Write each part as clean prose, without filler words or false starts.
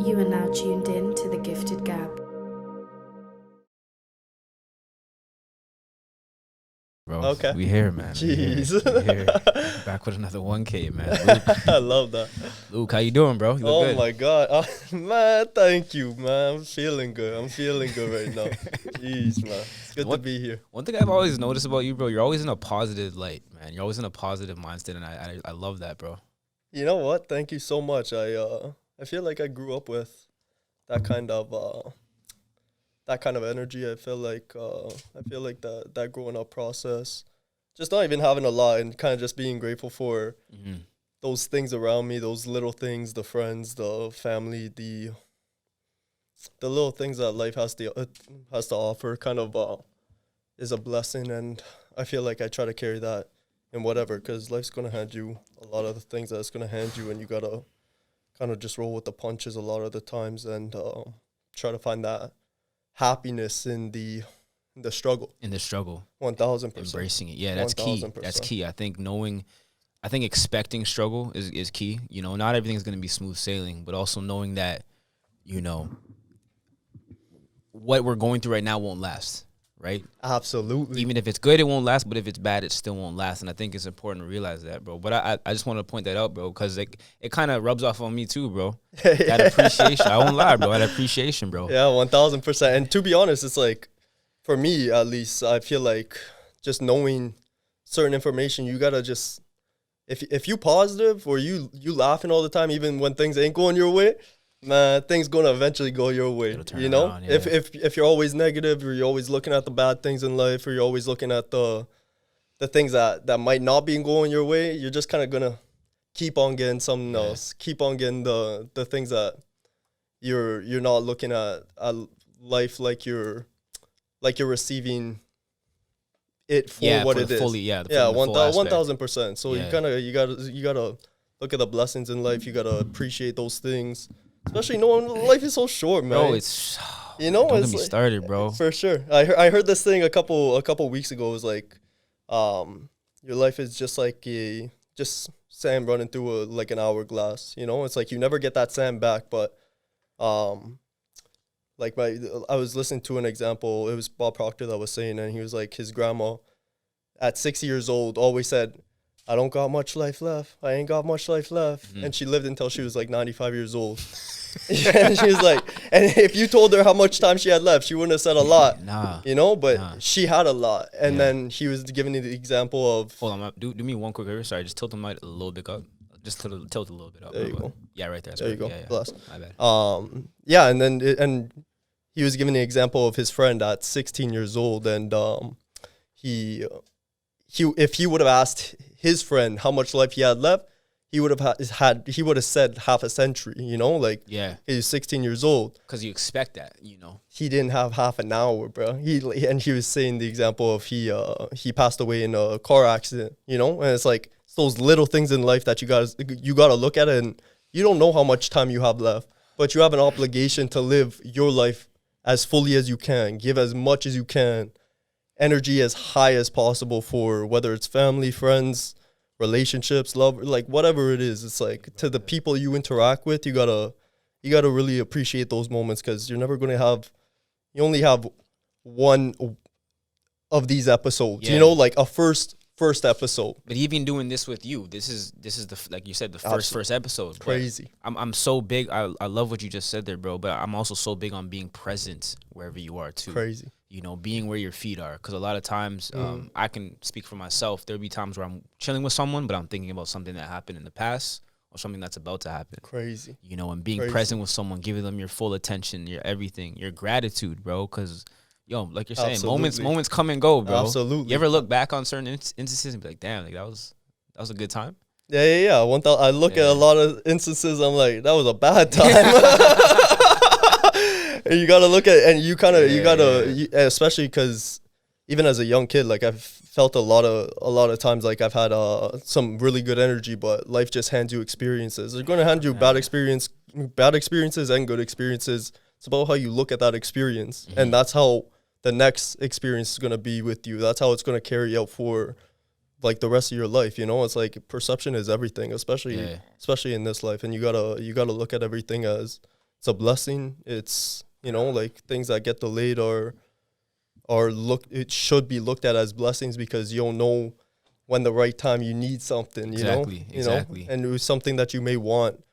You are now tuned in to The Gifted Gab. Bro, Okay. we here, man. Jeez. We here. Back with another 1K, man. Luke, I love that. Luke, how you doing, bro? You look Oh good. my God. Man, thank you, man. I'm feeling good right now. Jeez, man. It's good to be here. One thing I've always noticed about you, bro, you're always in a positive light, man. You're always in a positive mindset, and I love that, bro. You know what? Thank you so much. I feel like I grew up with that kind of energy. I feel like that growing up process, just not even having a lot and kind of just being grateful for those things around me, those little things, the friends, the family, the little things that life has to offer kind of is a blessing. And I feel like I try to carry that in whatever, because life's going to hand you a lot of the things that it's going to hand you, and you got to kind of just roll with the punches a lot of the times and try to find that happiness in the struggle. 1,000%. Embracing it. Yeah, that's key. 1,000%. That's key. I think expecting struggle is key. You know, not everything's going to be smooth sailing, but also knowing that, you know, what we're going through right now won't last, right? Absolutely. Even if it's good, it won't last, but if it's bad, it still won't last. And I think it's important to realize that, bro. But I just want to point that out, bro, because it kind of rubs off on me too, bro. That appreciation. I won't lie, bro. That appreciation, bro. Yeah, 1,000%. And to be honest, it's like, for me at least, I feel like just knowing certain information, you got to just, if you positive or you laughing all the time, even when things ain't going your way, man, things gonna eventually go your way. You know, around, yeah. if you're always negative, or you're always looking at the bad things in life, or you're always looking at the things that might not be going your way, you're just kind of gonna keep on getting something else, keep on getting the things that you're not looking at life like you're receiving it for what it is. Fully, yeah, the full aspect. 1,000%. So you gotta look at the blessings in life. You gotta appreciate those things, especially knowing life is so short, man. Bro, it's don't get me started, bro. For sure. I heard this thing a couple weeks ago. It was like, your life is just like just sand running through an hourglass. You know, it's like you never get that sand back, but I was listening to an example. It was Bob Proctor that was saying, and he was like, his grandma at 60 years old always said, I don't got much life left. I ain't got much life left. And she lived until she was like 95 years old. And she was like, and if you told her how much time she had left, she wouldn't have said a lot. You know, but she had a lot. And then he was giving you the example of. Hold on, do me one quick favor. Sorry, just tilt the mic a little bit up. Just tilt a little bit up. There you go. Yeah, right there. There you go. Yeah. Bless. My bad. Yeah, and then and he was giving the example of his friend at 16 years old, and he if he would have asked his friend how much life he had left, he would have said half a century. You know, he's 16 years old. Because you expect that, you know. He didn't have half an hour, bro. He was saying the example of he passed away in a car accident. You know, and it's like, it's those little things in life that you gotta look at it, and you don't know how much time you have left, but you have an obligation to live your life as fully as you can, give as much as you can, energy as high as possible for whether it's family, friends, relationships, love, like whatever it is. It's like, to the people you interact with, you gotta really appreciate those moments, because you're never gonna you only have one of these episodes. You know, like a first episode. But even doing this with you, this is the, like you said, the first episode. Crazy. I'm so big. I love what you just said there, bro. But I'm also so big on being present wherever you are too. Crazy. You know, being where your feet are. Because a lot of times, I can speak for myself. There'll be times where I'm chilling with someone, but I'm thinking about something that happened in the past or something that's about to happen. Crazy. You know, and being present with someone, giving them your full attention, your everything, your gratitude, bro. Because, yo, like you're saying, moments come and go, bro. Absolutely. You ever look back on certain instances and be like, damn, like that was a good time? Yeah. I look at a lot of instances, I'm like, that was a bad time. And you gotta look at, and you gotta, especially because even as a young kid, like I've felt a lot of times like I've had some really good energy, but life just hands you experiences. They're going to hand you bad experiences and good experiences. It's about how you look at that experience, and that's how the next experience is going to be with you. That's how it's going to carry out for like the rest of your life. You know, it's like perception is everything, especially in this life, and you gotta look at everything as a blessing. It's, you know, like things that get delayed it should be looked at as blessings, because you don't know when the right time you need something, you know? Exactly. And it was something that you may want,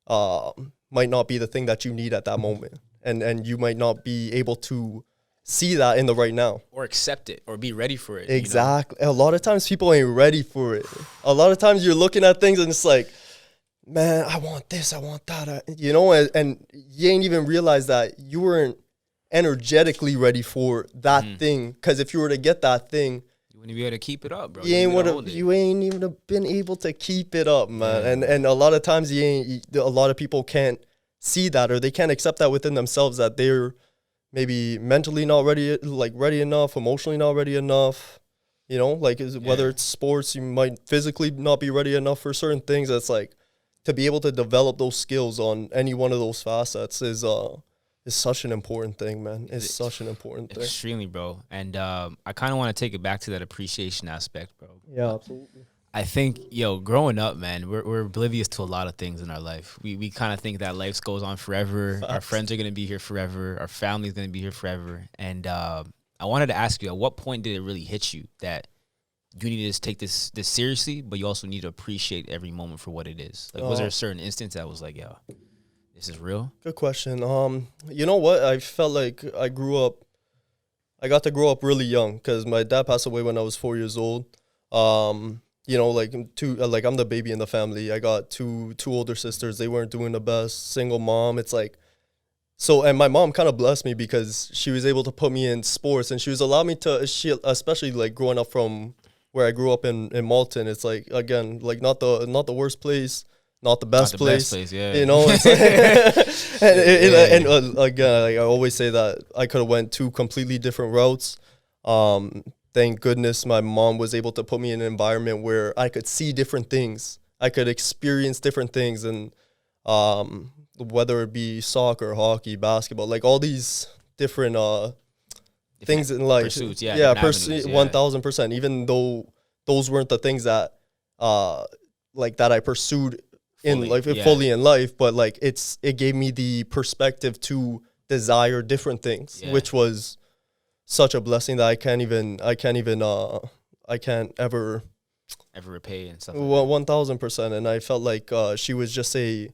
might not be the thing that you need at that moment. And you might not be able to see that in the right now. Or accept it or be ready for it. Exactly. You know? A lot of times people ain't ready for it. A lot of times you're looking at things and it's like, man, I want this, I want that, you know, and you ain't even realize that you weren't energetically ready for that thing. Because if you were to get that thing, you wouldn't be able to keep it up, bro. You ain't even been able to keep it up, man. And a lot of times a lot of people can't see that, or they can't accept that within themselves, that they're maybe mentally not ready, like ready enough, emotionally not ready enough. You know, like whether it's sports, you might physically not be ready enough for certain things. That's like, to be able to develop those skills on any one of those facets is such an important thing, man. It's such an important thing. Extremely, bro. And I kind of want to take it back to that appreciation aspect, bro. Yeah, absolutely. I think, growing up, man, we're oblivious to a lot of things in our life. We kind of think that life goes on forever. Facts. Our friends are going to be here forever. Our family's going to be here forever. And I wanted to ask you, at what point did it really hit you that you need to take this seriously, but you also need to appreciate every moment for what it is? Like, was there a certain instance that was like, yo, this is real? Good question. You know what? I felt like I got to grow up really young, because my dad passed away when I was 4 years old. You know, like I'm the baby in the family. I got two older sisters. They weren't doing the best. Single mom. It's like, so, and my mom kind of blessed me because she was able to put me in sports, and she was allowing me to, especially like growing up from where I grew up in Malton. It's like, again, like not the worst place, not the best place. Yeah. You know, it's like, and again, like I always say that I could have went two completely different routes. Thank goodness my mom was able to put me in an environment where I could see different things. I could experience different things, and whether it be soccer, hockey, basketball, like all these different things in life. Pursuits, 1,000%. Even though those weren't the things that like that I pursued fully in life, but like it gave me the perspective to desire different things, which was such a blessing that I can't ever repay and stuff. 1,000%. And I felt like she was just a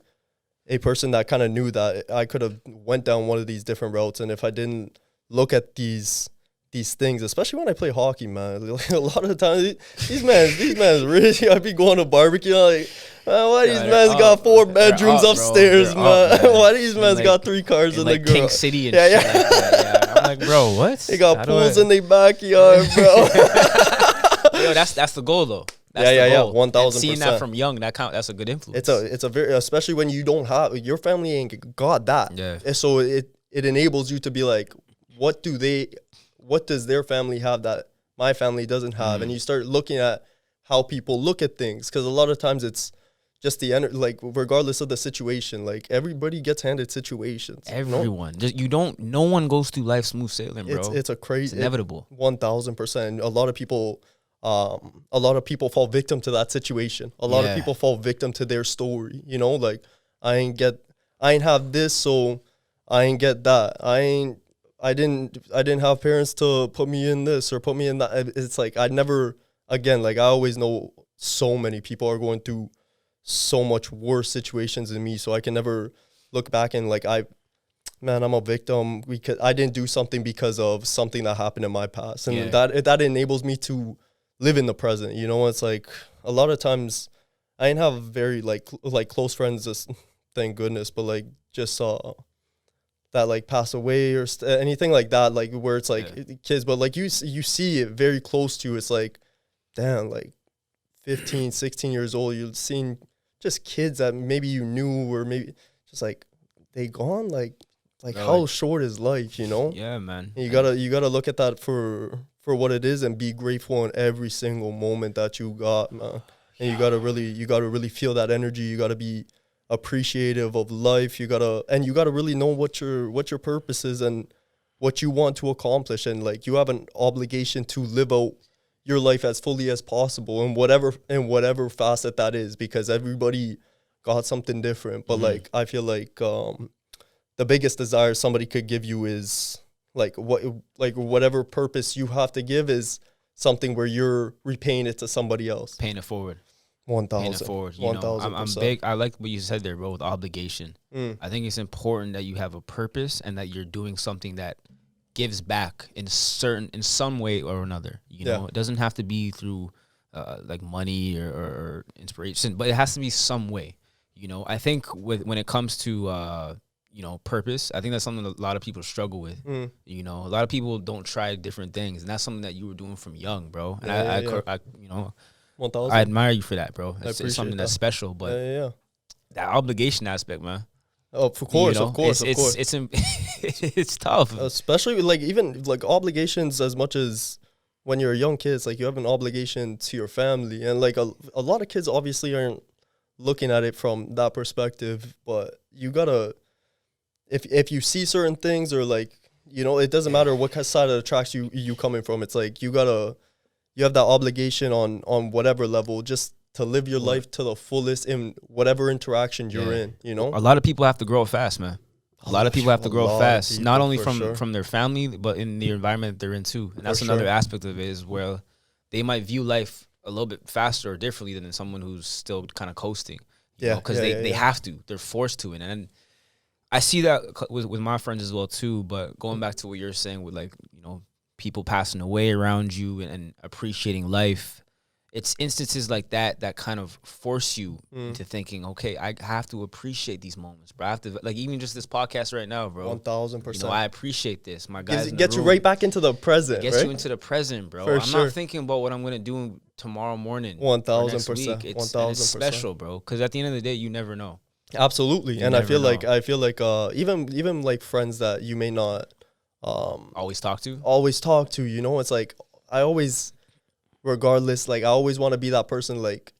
person that kind of knew that I could have went down one of these different routes, and if I didn't look at these things, especially when I play hockey, man, like a lot of the time these men really, I'd be going to barbecue, like, man, why these men's got 4 bedrooms upstairs, man? Why these men's got 3 cars in the garage? King City and shit like that. I'm like, bro, what? They got pools in their backyard, bro. Yo, that's the goal, though. That's 1,000%. Seeing that from young, that's a good influence. It's a very, especially when you don't have, your family ain't got that. Yeah. And so it enables you to be like, what does their family have that my family doesn't have? And you start looking at how people look at things, because a lot of times it's just like regardless of the situation, like everybody gets handed situations. Everyone, no one goes through life smooth sailing, bro. It's inevitable. 1,000%. A lot of people fall victim to that situation. A lot of people fall victim to their story. You know, like I ain't have this, so I ain't get that. I didn't have parents to put me in this or put me in that. It's like I always know so many people are going through so much worse situations than me, so I can never look back and like I'm a victim because I didn't do something because of something that happened in my past, and that enables me to live in the present. You know, it's like a lot of times I didn't have very like close friends, just thank goodness, but like just that like pass away or anything like that, like where it's like kids, but like you see it very close to you. It's like, damn, like 15, 16 years old, you're seeing just kids that maybe you knew, or maybe just like they gone, like how short is life, you know? Yeah, man. And you gotta look at that for what it is and be grateful in every single moment that you got, man. And you gotta really feel that energy. You gotta be appreciative of life. You gotta really know what your purpose is and what you want to accomplish, and like you have an obligation to live out your life as fully as possible in whatever facet that is, because everybody got something different. But like I feel like the biggest desire somebody could give you is like whatever purpose you have to give is something where you're repaying it to somebody else. Paying it forward. 1,000. Paying it forward. You know, I'm big. I like what you said there, bro, with obligation. I think it's important that you have a purpose and that you're doing something that gives back in some way or another. You know, it doesn't have to be through like money or inspiration, but it has to be some way. You know, I think when it comes to you know, purpose, I think that's something a lot of people struggle with. You know, a lot of people don't try different things, and that's something that you were doing from young, bro. And I you know, 1,000. I admire you for that, bro. It's something that's that. special, but that obligation aspect, man. Oh, of course, you know, of course. It's tough, especially like even like obligations as much as when you're a young kid. It's like you have an obligation to your family, and like a lot of kids obviously aren't looking at it from that perspective. But you gotta, if you see certain things or like, you know, it doesn't matter what side of the tracks you coming from. It's like you have that obligation on whatever level, just to live your life to the fullest in whatever interaction you're in, you know? A lot of people have to grow up fast, man. A lot of people have to grow up fast, not only from their family, but in the environment that they're in too. And that's another aspect of it is where they might view life a little bit faster or differently than someone who's still kind of coasting. Because they have to. They're forced to. And I see that with my friends as well too, but going back to what you're saying with like, you know, people passing away around you and appreciating life, it's instances like that kind of force you into thinking, okay, I have to appreciate these moments, bro. I have to, like, even just this podcast right now, bro. 1,000%. You know, I appreciate this. My guys gets you right back into the present. It gets you into the present, bro. I'm not thinking about what I'm gonna do tomorrow morning. 1,000%. It's special, bro. Because at the end of the day, you never know. Absolutely, and I feel like even like friends that you may not always talk to. You know, it's like I always. Regardless, like I always want to be that person. Like,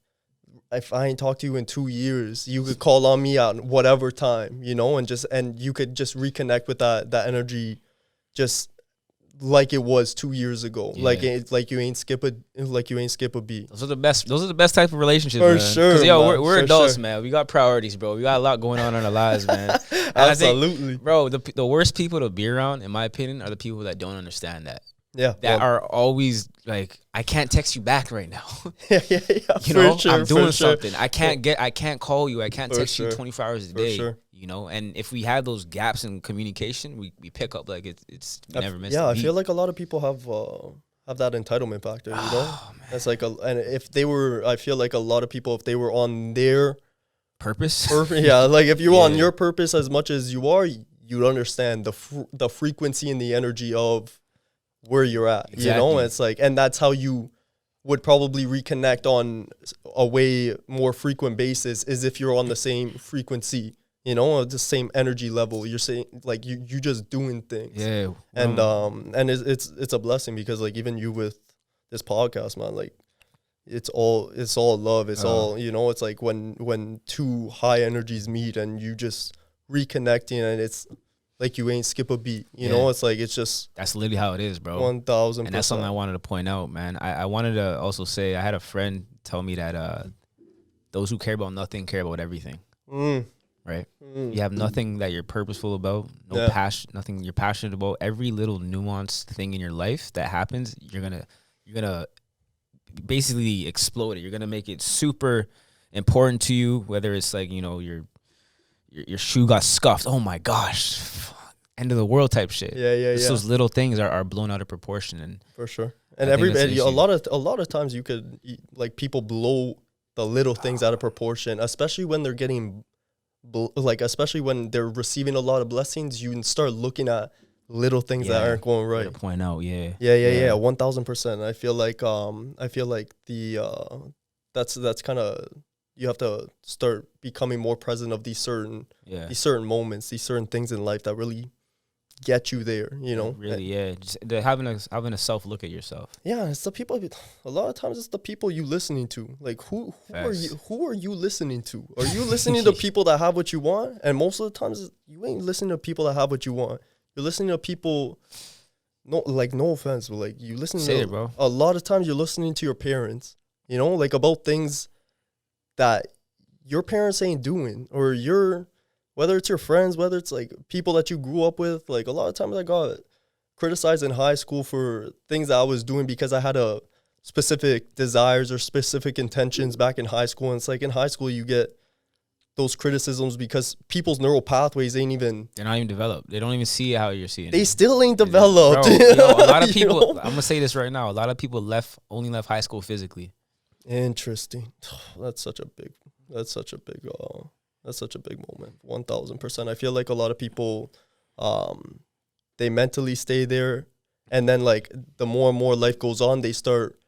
if I ain't talked to you in 2 years, you could call on me at whatever time, you know, and you could just reconnect with that energy, just like it was 2 years ago. Yeah. Like you ain't skip a beat. Those are the best type of relationships, for man. sure. Because we're adults, man. We got priorities, bro. We got a lot going on in our lives, man. Absolutely, I think, bro. The worst people to be around, in my opinion, are the people that don't understand that. Yeah, that are always like, I can't text you back right now. yeah. You know, I'm doing something. I can't call you. I can't text you 24 hours a day. Sure. You know, and if we have those gaps in communication, we pick up like it's never missed. Yeah, I feel like a lot of people have that entitlement factor. You know, it's like and if they were, I feel like a lot of people, if they were on their purpose, yeah, like if you're on your purpose as much as you are, you'd understand the frequency and the energy of where you're at, you know. It's like, and that's how you would probably reconnect on a way more frequent basis, is if you're on the same frequency, you know, the same energy level. You're saying like you just doing things, and it's a blessing, because like even you with this podcast, man, like it's all love. It's all, you know, it's like when two high energies meet and you just reconnecting, and it's like you ain't skip a beat, you know. It's like, it's just, that's literally how it is, bro. 1,000%. And that's something I wanted to point out, man. I wanted to also say, I had a friend tell me that those who care about nothing care about everything. Right? You have nothing that you're purposeful about, passion, nothing you're passionate about. Every little nuanced thing in your life that happens, you're gonna basically explode it. You're gonna make it super important to you, whether it's like, you know, your shoe got scuffed. Oh my gosh, end of the world type shit. Yeah. Those little things are blown out of proportion, and for sure. And everybody, a lot of times you could, like, people blow the little things out of proportion, especially when they're getting, especially when they're receiving a lot of blessings. You can start looking at little things that aren't going right. Point out, 1,000%. I feel like that's kind of, you have to start becoming more present of these certain moments, these certain things in life that really get you there, you know. Really, just having a self look at yourself. Yeah, it's the people. A lot of times, it's the people you listening to. Like, who are you listening to? Are you listening to people that have what you want? And most of the times, you ain't listening to people that have what you want. You're listening to people. No offense, but like, you listen to bro. A lot of times, you're listening to your parents. You know, like, about things that your parents ain't doing, or whether it's your friends, whether it's like people that you grew up with, like a lot of times I got criticized in high school for things that I was doing because I had a specific desires or specific intentions back in high school. And it's like in high school, you get those criticisms because people's neural pathways ain't even... They're not even developed. They don't even see how you're seeing They it. still ain't developed. Bro, a lot of You people, know? I'm going to say this right now, a lot of people only left high school physically. Interesting. That's such a big moment. 1000%. I feel like a lot of people, they mentally stay there. And then like the more and more life goes on, they start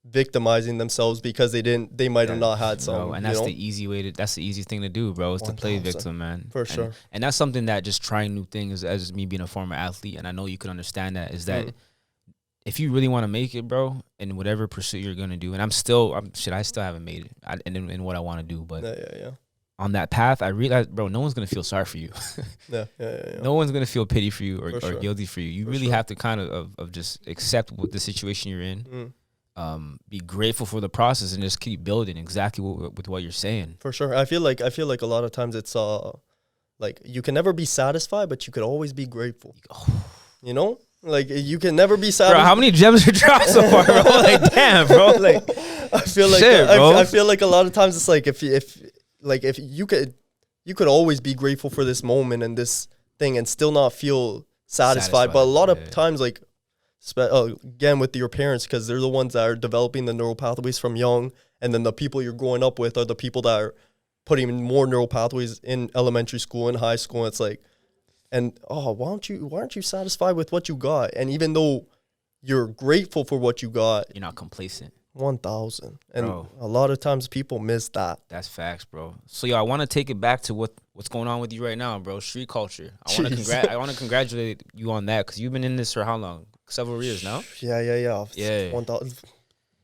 victimizing themselves because they might have not had some. Bro, and that's the easiest thing to do, bro, is to play victim, man. For sure. And that's something that just trying new things, as me being a former athlete, and I know you can understand that, is that if you really want to make it, bro, in whatever pursuit you're going to do, and I still haven't made it in what I want to do, but on that path, I realized, bro, no one's going to feel sorry for you. No one's going to feel pity for you or guilty for you. You really have to kind of just accept what the situation you're in. Be grateful for the process and just keep building exactly with what you're saying. For sure. I feel like a lot of times it's like you can never be satisfied, but you could always be grateful. You know? Like you can never be satisfied. Bro, how many gems are dropped so far, bro? Like damn, bro. Like I feel like shit, bro. I feel like a lot of times it's like if you could always be grateful for this moment and this thing and still not feel satisfied. But a lot of times like again with your parents, because they're the ones that are developing the neural pathways from young, and then the people you're growing up with are the people that are putting more neural pathways in elementary school and high school. And it's like, and why aren't you satisfied with what you got? And even though you're grateful for what you got, you're not complacent. 1000. And bro, a lot of times people miss that. That's facts, bro. So I want to take it back to what's going on with you right now, bro. Street culture. I want to congratulate you on that, because you've been in this for how long? Several years now. Yeah. 1000,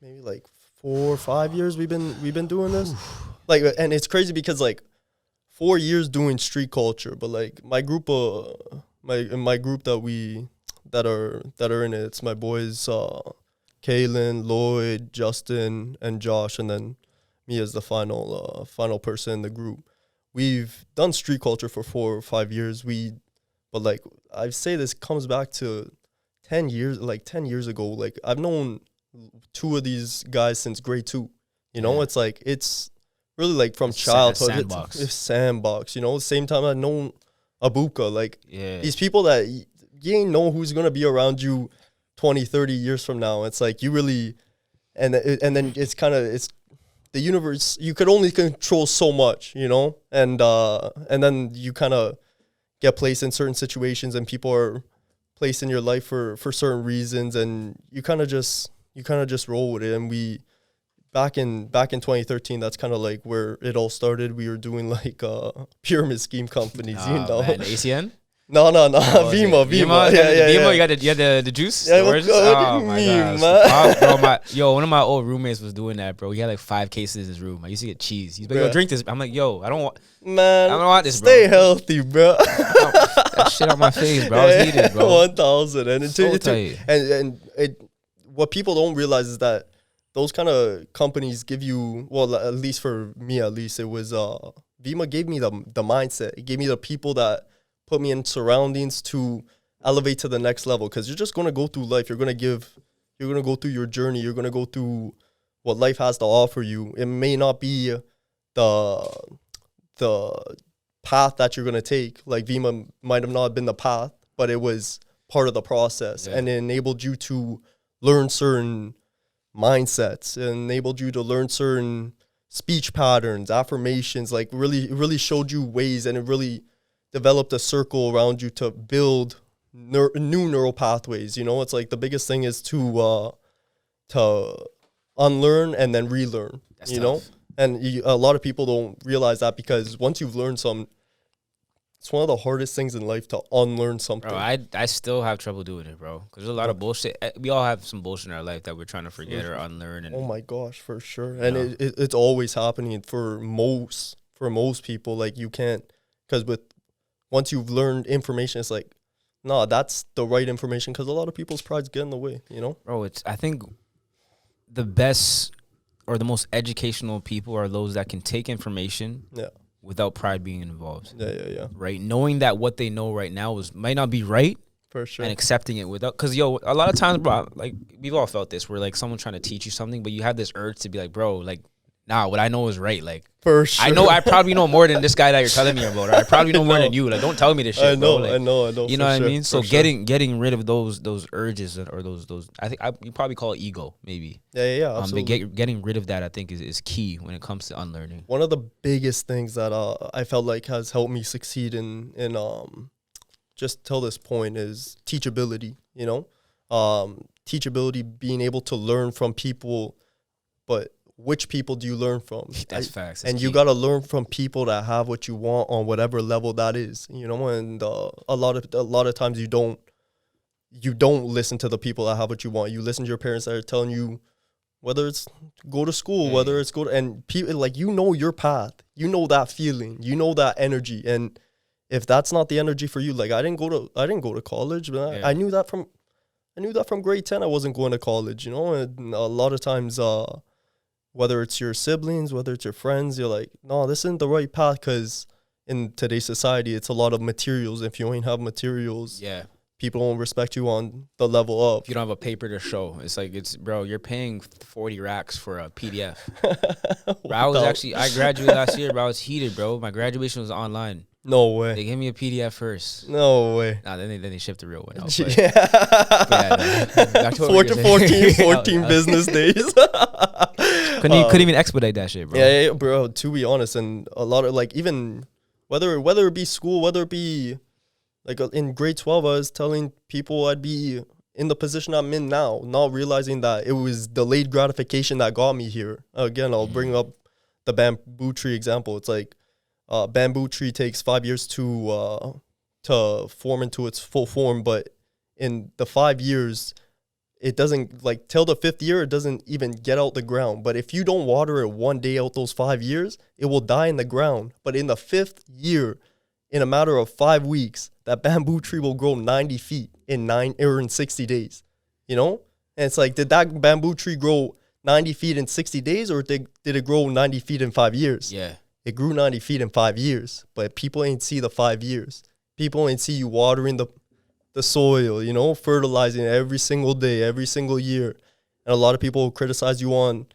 maybe like 4 or 5 years we've been doing this. Like, and it's crazy because like 4 years doing street culture, but like my group my group that are in it, it's my boys Kaylin, Lloyd, Justin, and Josh, and then me as the final person in the group. We've done street culture for 4 or 5 years. But like I say, this comes back to 10 years ago. Like I've known 2 of these guys since grade 2. You know, it's like it's really like from childhood. It's sandbox. You know, same time I've known Abuka. Like these people that you ain't know who's gonna be around you 20, 30 years from now. It's like you really, and then it's the universe. You could only control so much, you know, and then you kind of get placed in certain situations, and people are placed in your life for certain reasons, and you kind of just roll with it. And we back in 2013, that's kind of like where it all started. We were doing like pyramid scheme companies, you know, man. ACN. No. Vima. Vima, you had the juice? Yeah, the oranges? what do you mean, man? Bro, one of my old roommates was doing that, bro. He had like 5 cases in his room. I used to get cheese. He's like, yo, drink this. I'm like, yo, I don't want this, bro. Stay healthy, bro. That shit on my face, bro. I was heated, bro. 1000. And what people don't realize is that those kind of companies give you, well, at least for me, it was, Vima gave me the mindset. It gave me the people that put me in surroundings to elevate to the next level, because you're just going to go through life. You're going to go through your journey. You're going to go through what life has to offer you. It may not be the path that you're going to take. Like Vima might have not been the path, but it was part of the process, and it enabled you to learn certain mindsets. It enabled you to learn certain speech patterns, affirmations, like really showed you ways, and it really developed a circle around you to build new neural pathways. You know, it's like the biggest thing is to unlearn and then relearn. That's tough. Know, and a lot of people don't realize that, because once you've learned some, it's one of the hardest things in life to unlearn something. Bro, I still have trouble doing it, bro, because there's a lot of bullshit. We all have some bullshit in our life that we're trying to forget or unlearn. And oh my gosh, for sure. And it's always happening for most people. Like you can't, because once you've learned information, it's like, no, that's the right information, because a lot of people's prides get in the way, you know? Bro, I think the best or the most educational people are those that can take information without pride being involved. Yeah. Right? Knowing that what they know right now might not be right, For sure. and accepting it without, because a lot of times, bro, like we've all felt this, where like someone trying to teach you something, but you have this urge to be like, bro, like, nah, what I know is right. Like, for sure. I probably know more than this guy that you're telling me about. Or I probably know more than you. Like, don't tell me this shit. I know, bro. Like, I know. You know what I mean? So sure. getting rid of those urges, or those I think you probably call it ego, maybe. Yeah, absolutely. But getting rid of that, I think, is key when it comes to unlearning. One of the biggest things that I felt like has helped me succeed in just till this point is teachability. You know, teachability, being able to learn from people, but which people do you learn from? That's facts. And you got to learn from people that have what you want on whatever level that is, you know. And a lot of times you don't listen to the people that have what you want. You listen to your parents that are telling you whether it's go to school, whether it's and people, like, you know your path, you know that feeling, you know that energy. And if that's not the energy for you, like, I didn't go to college, but I knew that from grade 10 I wasn't going to college, you know. And a lot of times whether it's your siblings, whether it's your friends, you're like, no, this isn't the right path, because in today's society, it's a lot of materials. If you ain't have materials, people won't respect you on the level up. If you don't have a paper to show, it's like, bro, you're paying 40 racks for a PDF. Bro, I graduated last year, bro. I was heated, bro. My graduation was online. No way. They gave me a PDF first. No way. Nah, then they shipped the real one out. But 14 business days. Couldn't even expedite that shit, bro. Yeah, bro. To be honest, and a lot of, like, even whether it be school, whether it be like in grade 12, I was telling people I'd be in the position I'm in now, not realizing that it was delayed gratification that got me here. Again, I'll bring up the bamboo tree example. It's like, bamboo tree takes 5 years to form into its full form, but in the 5 years, it doesn't, like, till the 5th year, it doesn't even get out the ground. But if you don't water it one day out those 5 years, it will die in the ground. But in the 5th year, in a matter of 5 weeks, that bamboo tree will grow 90 feet in 60 days. You know? And it's like, did that bamboo tree grow 90 feet in 60 days, or did it grow 90 feet in 5 years? Yeah. It grew 90 feet in 5 years, but people ain't see the 5 years. People ain't see you watering the soil, you know, fertilizing it every single day, every single year. And a lot of people criticize you on,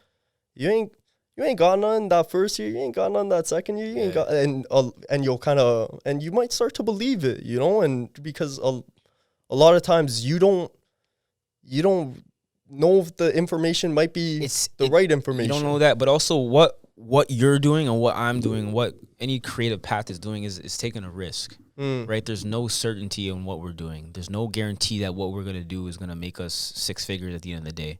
you ain't got none that first year, you ain't got none that second year, you ain't got, and you'll kind of, and you might start to believe it, you know. And because a lot of times you don't know if the information might be the right information. You don't know that, but also what you're doing and what I'm doing, what any creative path is doing is taking a risk, right? There's no certainty in what we're doing. There's no guarantee that what we're going to do is going to make us 6 figures at the end of the day.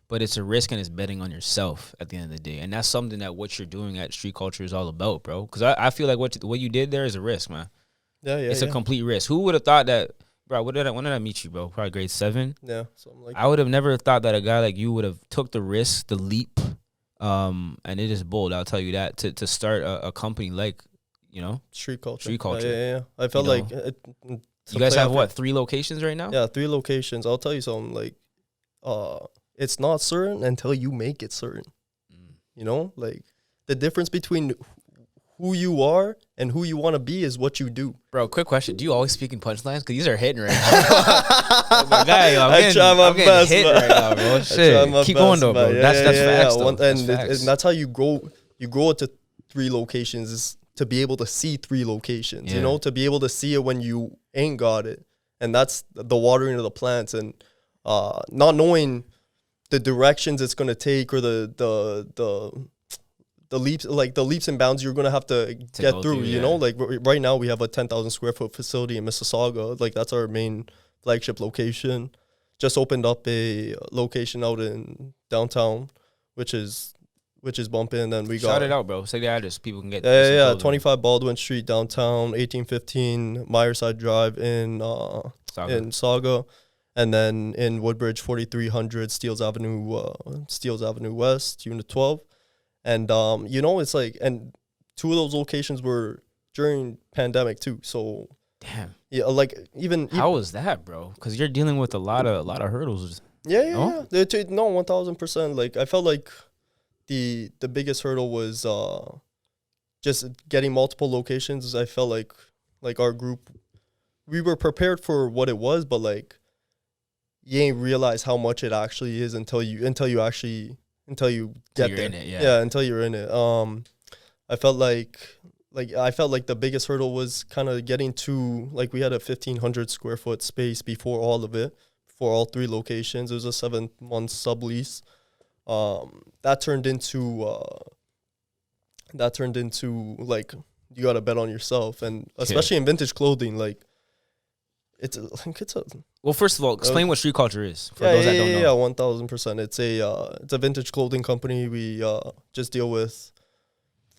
But it's a risk, and it's betting on yourself at the end of the day. And that's something that what you're doing at Street Culture is all about, bro. Because I feel like what you did there is a risk, man. It's a complete risk. Who would have thought that, bro? When did I meet you, bro? Probably grade 7. Yeah, something like that. I would have never thought that a guy like you would have took the risk, the leap. And it is bold, I'll tell you that, to start a company like, you know, Street Culture. Yeah. I felt like you guys have what, 3 locations right now? Yeah, 3 locations. I'll tell you something, like, it's not certain until you make it certain. You know, like, the difference between who you are and who you want to be is what you do. Bro, quick question. Do you always speak in punchlines? Because these are hitting right now. My guy, I try my best, hit right now, bro. Shit. Keep going, though, bro. That's facts, though. And that's how you grow. You grow it to 3 locations, is to be able to see 3 locations, you know, to be able to see it when you ain't got it. And that's the watering of the plants, and not knowing the directions it's going to take, or the leaps, like the leaps and bounds you're going to have to get through, you know. Like right now we have a 10,000 square foot facility in Mississauga. Like, that's our main flagship location. Just opened up a location out in downtown, which is bumping. And then we got, shout it out, bro. Say the address, people can get. Yeah. 25 Baldwin Street, downtown, 1815 Myerside Drive in Sauga. And then in Woodbridge, 4300 Steeles Avenue West, Unit 12. And, you know, it's like, and 2 of those locations were during pandemic too. So, damn. Yeah, like, how was that, bro? Because you're dealing with a lot of hurdles. Yeah. No, 1000%. Like, I felt like the biggest hurdle was just getting multiple locations, I felt like our group, we were prepared for what it was, but like you ain't realize how much it actually is until you get there. In it, Until you're in it. I felt like the biggest hurdle was kind of getting to, like, we had a 1,500 square foot space before all of it, for all 3 locations. It was a 7-month sublease. That turned into like, you got to bet on yourself, and especially in vintage clothing, like it's a well, first of all, explain what street culture is for those that don't know. 1,000%. It's a vintage clothing company. We just deal with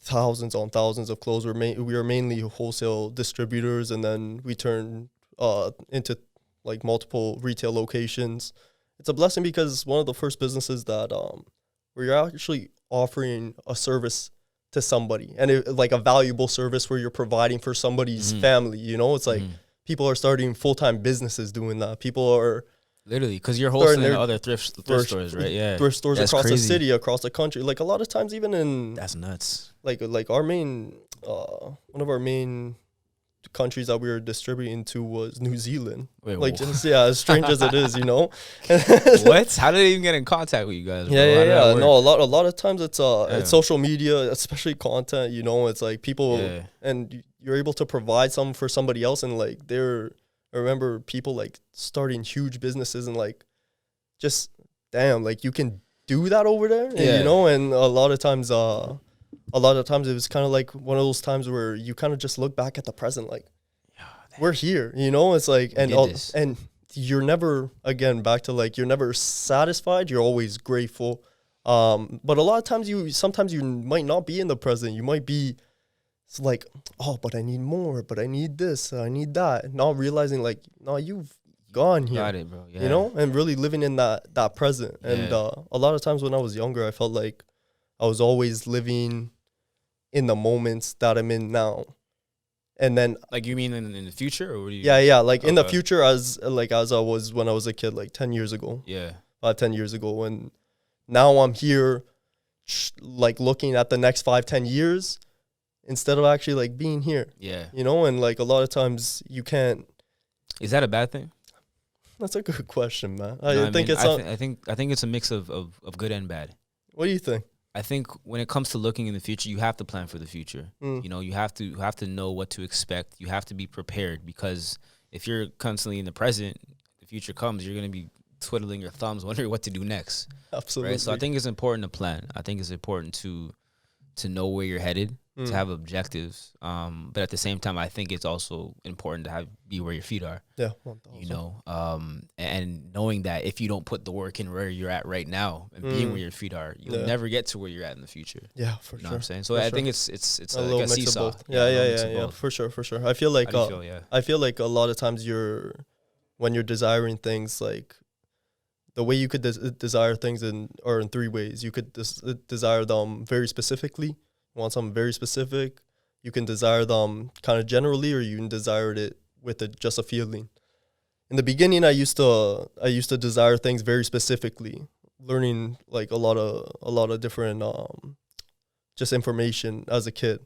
thousands on thousands of clothes. We are mainly wholesale distributors, and then we turn into like multiple retail locations. It's a blessing because it's one of the first businesses that where you're actually offering a service to somebody, and like a valuable service where you're providing for somebody's family. You know, it's like people are starting full-time businesses doing that. People are literally, because you're wholesale other thrift stores, right? Yeah, thrift stores across the city, across the country. Like a lot of times, even in that's nuts. Like our main one of our main countries that we were distributing to was New Zealand. Wait, like, just as strange as it is, you know. What? How did they even get in contact with you guys? Bro? Yeah. No, a lot of times it's social media, especially content. You know, it's like people and you're able to provide something for somebody else, and like I remember people like starting huge businesses, and like, just damn, like you can do that over there, and, you know. And a lot of times it was kind of like one of those times where you kind of just look back at the present, like, we're here, you know. It's like, and you're never, again, back to like, you're never satisfied. You're always grateful. But a lot of times sometimes you might not be in the present. You might be, it's like, oh, but I need more, but I need this, I need that. Not realizing like, no, you've gone here. Got it, bro. Yeah. You know, and really living in that present. And a lot of times when I was younger, I felt like I was always living in the moments that I'm in now. And then, like, you mean in the future, or what do you? Yeah. Like in the future, as I was when I was a kid, like 10 years ago. Yeah. 10 years ago, and now I'm here, like looking at the next 5-10 years, instead of actually like being here. Yeah. You know, and like a lot of times you can't. Is that a bad thing? That's a good question, man. I think it's a mix of good and bad. What do you think? I think when it comes to looking in the future, you have to plan for the future. You know, you have to know what to expect. You have to be prepared, because if you're constantly in the present, the future comes, you're going to be twiddling your thumbs, wondering what to do next. Absolutely. Right? So I think it's important to plan. I think it's important to know where you're headed, to have objectives. But at the same time, I think it's also important to be where your feet are. Yeah, 1,000. You know, and knowing that if you don't put the work in where you're at right now and being where your feet are, you'll never get to where you're at in the future. Yeah, for you know sure. what I'm saying? So I think it's a little like a mix seesaw. of both. Yeah, for sure. I feel like I feel like a lot of times when you're desiring things, like the way you could desire things are in 3 ways. You could desire them very specifically. You want something very specific. You can desire them kind of generally, or you can desire it with just a feeling. In the beginning, I used to desire things very specifically, learning like a lot of different just information as a kid.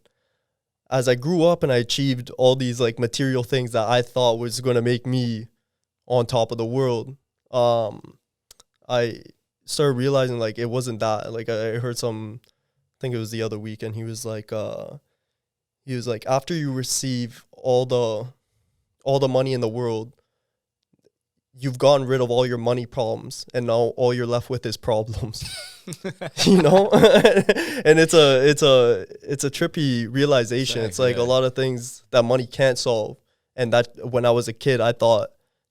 As I grew up and I achieved all these like material things that I thought was going to make me on top of the world, I started realizing like it wasn't that. Like I heard I think it was the other week, and he was like, after you receive all the money in the world, you've gotten rid of all your money problems, and now all you're left with is problems. You know, and it's a trippy realization. It's like a lot of things that money can't solve, and that when I was a kid, I thought,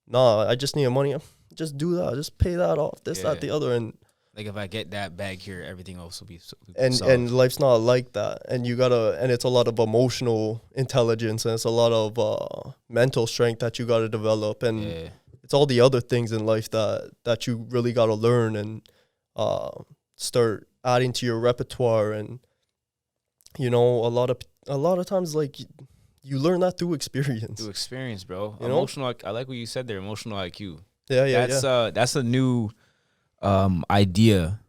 nah, I just need money. Just do that. Just pay that off. This, that, the other, and. Like if I get that bag here, everything else will be solved. And life's not like that. And and it's a lot of emotional intelligence, and it's a lot of mental strength that you gotta develop. And it's all the other things in life that you really gotta learn and start adding to your repertoire. And you know, a lot of times like you learn that through experience. Through experience, bro. You emotional. I like what you said there. Emotional IQ. Yeah. That's a new idea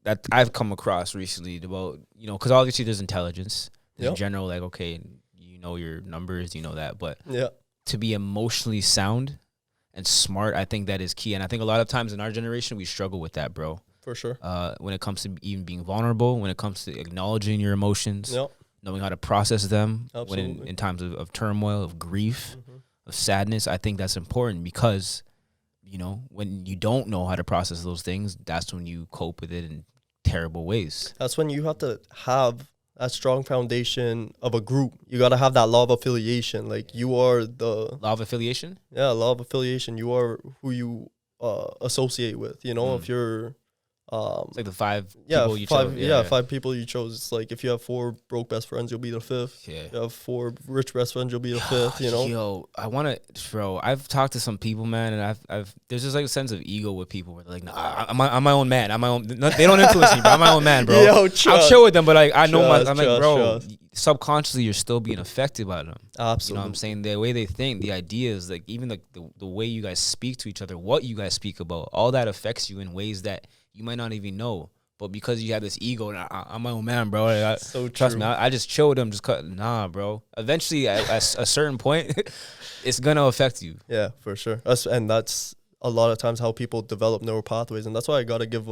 that I've come across recently about, you know, because obviously there's intelligence, In Yep. general, like, okay, you know your numbers, you know that. But Yeah, to be emotionally sound and smart, I think that is key. And I think a lot of times in our generation, we struggle with that, bro. for sure. When it comes to even being vulnerable, when it comes to acknowledging your emotions, Yep. knowing how to process them when Absolutely. in times of turmoil, of grief, Mhm. of sadness, I think that's important because, you know, when you don't know how to process those things, that's when you cope with it in terrible ways. That's when you have to have a strong foundation of a group. You got to have that law of affiliation. Like you are the Law of affiliation? law of affiliation. You are who you associate with. You know, if you're It's like the five people you five chose. five people you chose. It's like if you have 4 broke best friends, you'll be the 5th. Yeah. If you have 4 rich best friends, you'll be the 5th. You know, Yo, I want to, bro. I've talked to some people, man, and I've there's just like a sense of ego with people where they're like, nah, I'm my own man. I'm my own. No, they don't influence me, but I'm my own man, bro. Yo, I'll trust. chill with them, but like I know Trust, I'm like, trust, bro. trust. Subconsciously, you're still being affected by them. absolutely. You know what I'm saying? The way they think, the ideas, like even like the way you guys speak to each other, what you guys speak about, all that affects you in ways that you might not even know. But because you have this ego, and I'm my own man, bro. Like, So trust true. me, I just chill with them. Just cut. Nah, bro. Eventually, at a certain point, it's gonna affect you. Yeah, for sure. And that's a lot of times how people develop neural pathways. And that's why I got to give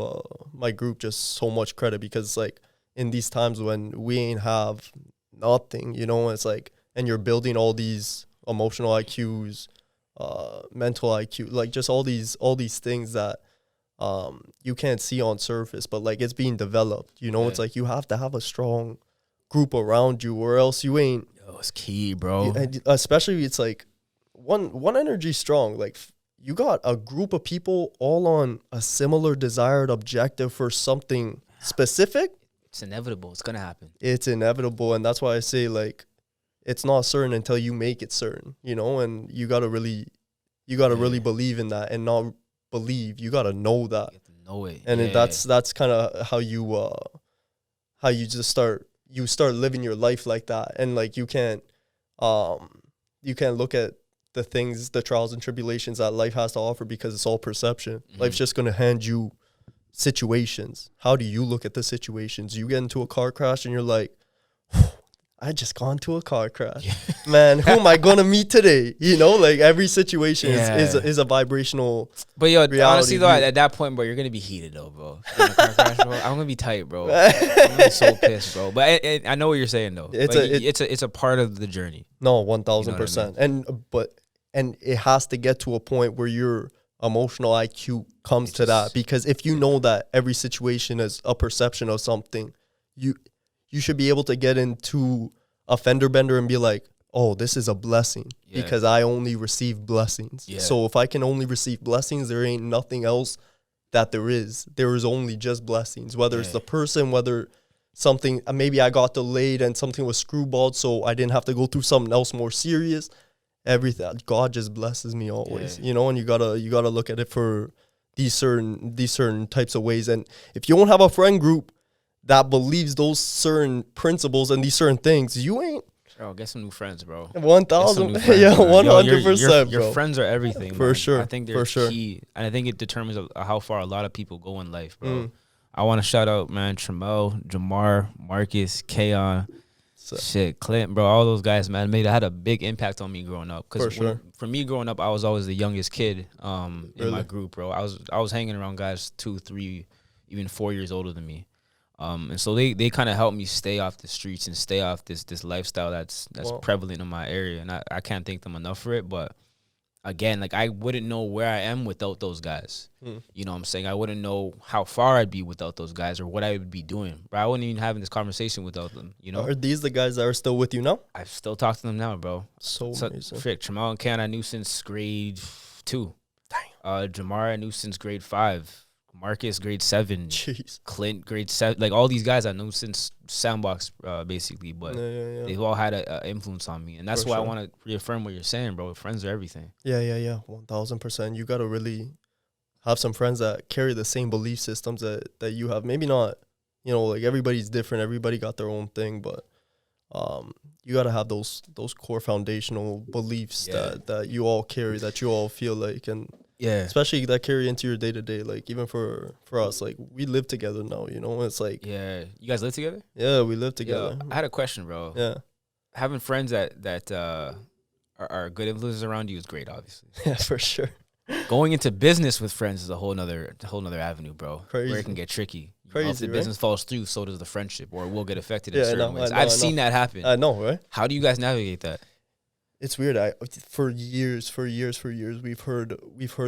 my group just so much credit because, like, in these times when we ain't have nothing, you know, it's like, and you're building all these emotional IQs, mental IQ, like just all these things that you can't see on surface, but like it's being developed, you know. Yeah. It's like you have to have a strong group around you or else you ain't. Yo, it's key, bro. And especially it's like one energy strong, like you got a group of people all on a similar desired objective for something specific. It's inevitable. It's gonna happen. It's inevitable, and that's why I say, like, it's not certain until you make it certain, you know. And you gotta really believe in that, and not believe, you gotta know that. You have to know it. And Yeah. that's kind of how you just start living your life like that. And like you can't look at the things, the trials and tribulations that life has to offer because it's all perception. Life's just going to hand you situations. How do you look at the situations? You get into a car crash and you're like, I just got into a car crash. Man, who am I going to meet today? You know, like every situation is a vibrational. But yo, reality honestly though, view. at that point, bro, you're gonna be heated though, bro. In a car crash, bro, I'm gonna be tight, bro. I'm gonna be so pissed, bro. But I know what you're saying though. It's a part of the journey. No, 1,000%. And it has to get to a point where your emotional IQ comes to that, because if you know that every situation is a perception of something, you should be able to get into a fender bender and be like, oh, this is a blessing because I only receive blessings. Yeah. So if I can only receive blessings, there ain't nothing else that there is. There is only just blessings, whether it's the person, whether something, maybe I got delayed and something was screwballed, so I didn't have to go through something else more serious. Everything, God just blesses me always, you know. And you gotta look at it for these certain types of ways. And if you don't have a friend group that believes those certain principles and these certain things, you ain't. Bro, get some new friends, bro. 1,000, yeah, 100%, your bro. friends are everything, For man. sure, I think they're for sure. key, and I think it determines how far a lot of people go in life, bro. I want to shout out, man, Tramel, Jamar, Marcus, Kayon, Clint, bro. All those guys, man, had a big impact on me growing up. Because for me growing up, I was always the youngest kid in my group, bro. I was hanging around guys 2, 3, even 4 years older than me. And so they kind of helped me stay off the streets and stay off this lifestyle that's prevalent in my area. And I can't thank them enough for it. But again, like I wouldn't know where I am without those guys. You know what I'm saying? I wouldn't know how far I'd be without those guys or what I would be doing. Bro, I wouldn't even having this conversation without them, you know? Are these the guys that are still with you now? I still talk to them now, bro. So amazing. Frick, Tramal and Ken I knew since grade 2. Jamar I knew since grade 5. Marcus, grade 7. Jeez. Clint, grade 7. Like, all these guys I knew since Sandbox, basically. But they've all had an influence on me. And that's why I want to reaffirm what you're saying, bro. Friends are everything. Yeah. 1,000%. You got to really have some friends that carry the same belief systems that you have. Maybe not, you know, like everybody's different. Everybody got their own thing. But you got to have those core foundational beliefs that you all carry, that you all feel like. And Yeah. Especially that carry into your day to day. Like even for us, like we live together now. You know, it's like Yeah. You guys live together? yeah, we live Yo, together. I had a question, bro. Yeah, Having friends that are good influences around you is great, obviously. yeah, for sure. Going into business with friends is a whole nother avenue, bro. Where Crazy. it can get tricky. You know, Crazy, if the right? business falls through, so does the friendship, or it will get affected in Yeah, certain no, ways. I know, I've seen that happen. I know, right? How do you guys navigate that? It's weird. For years, we've heard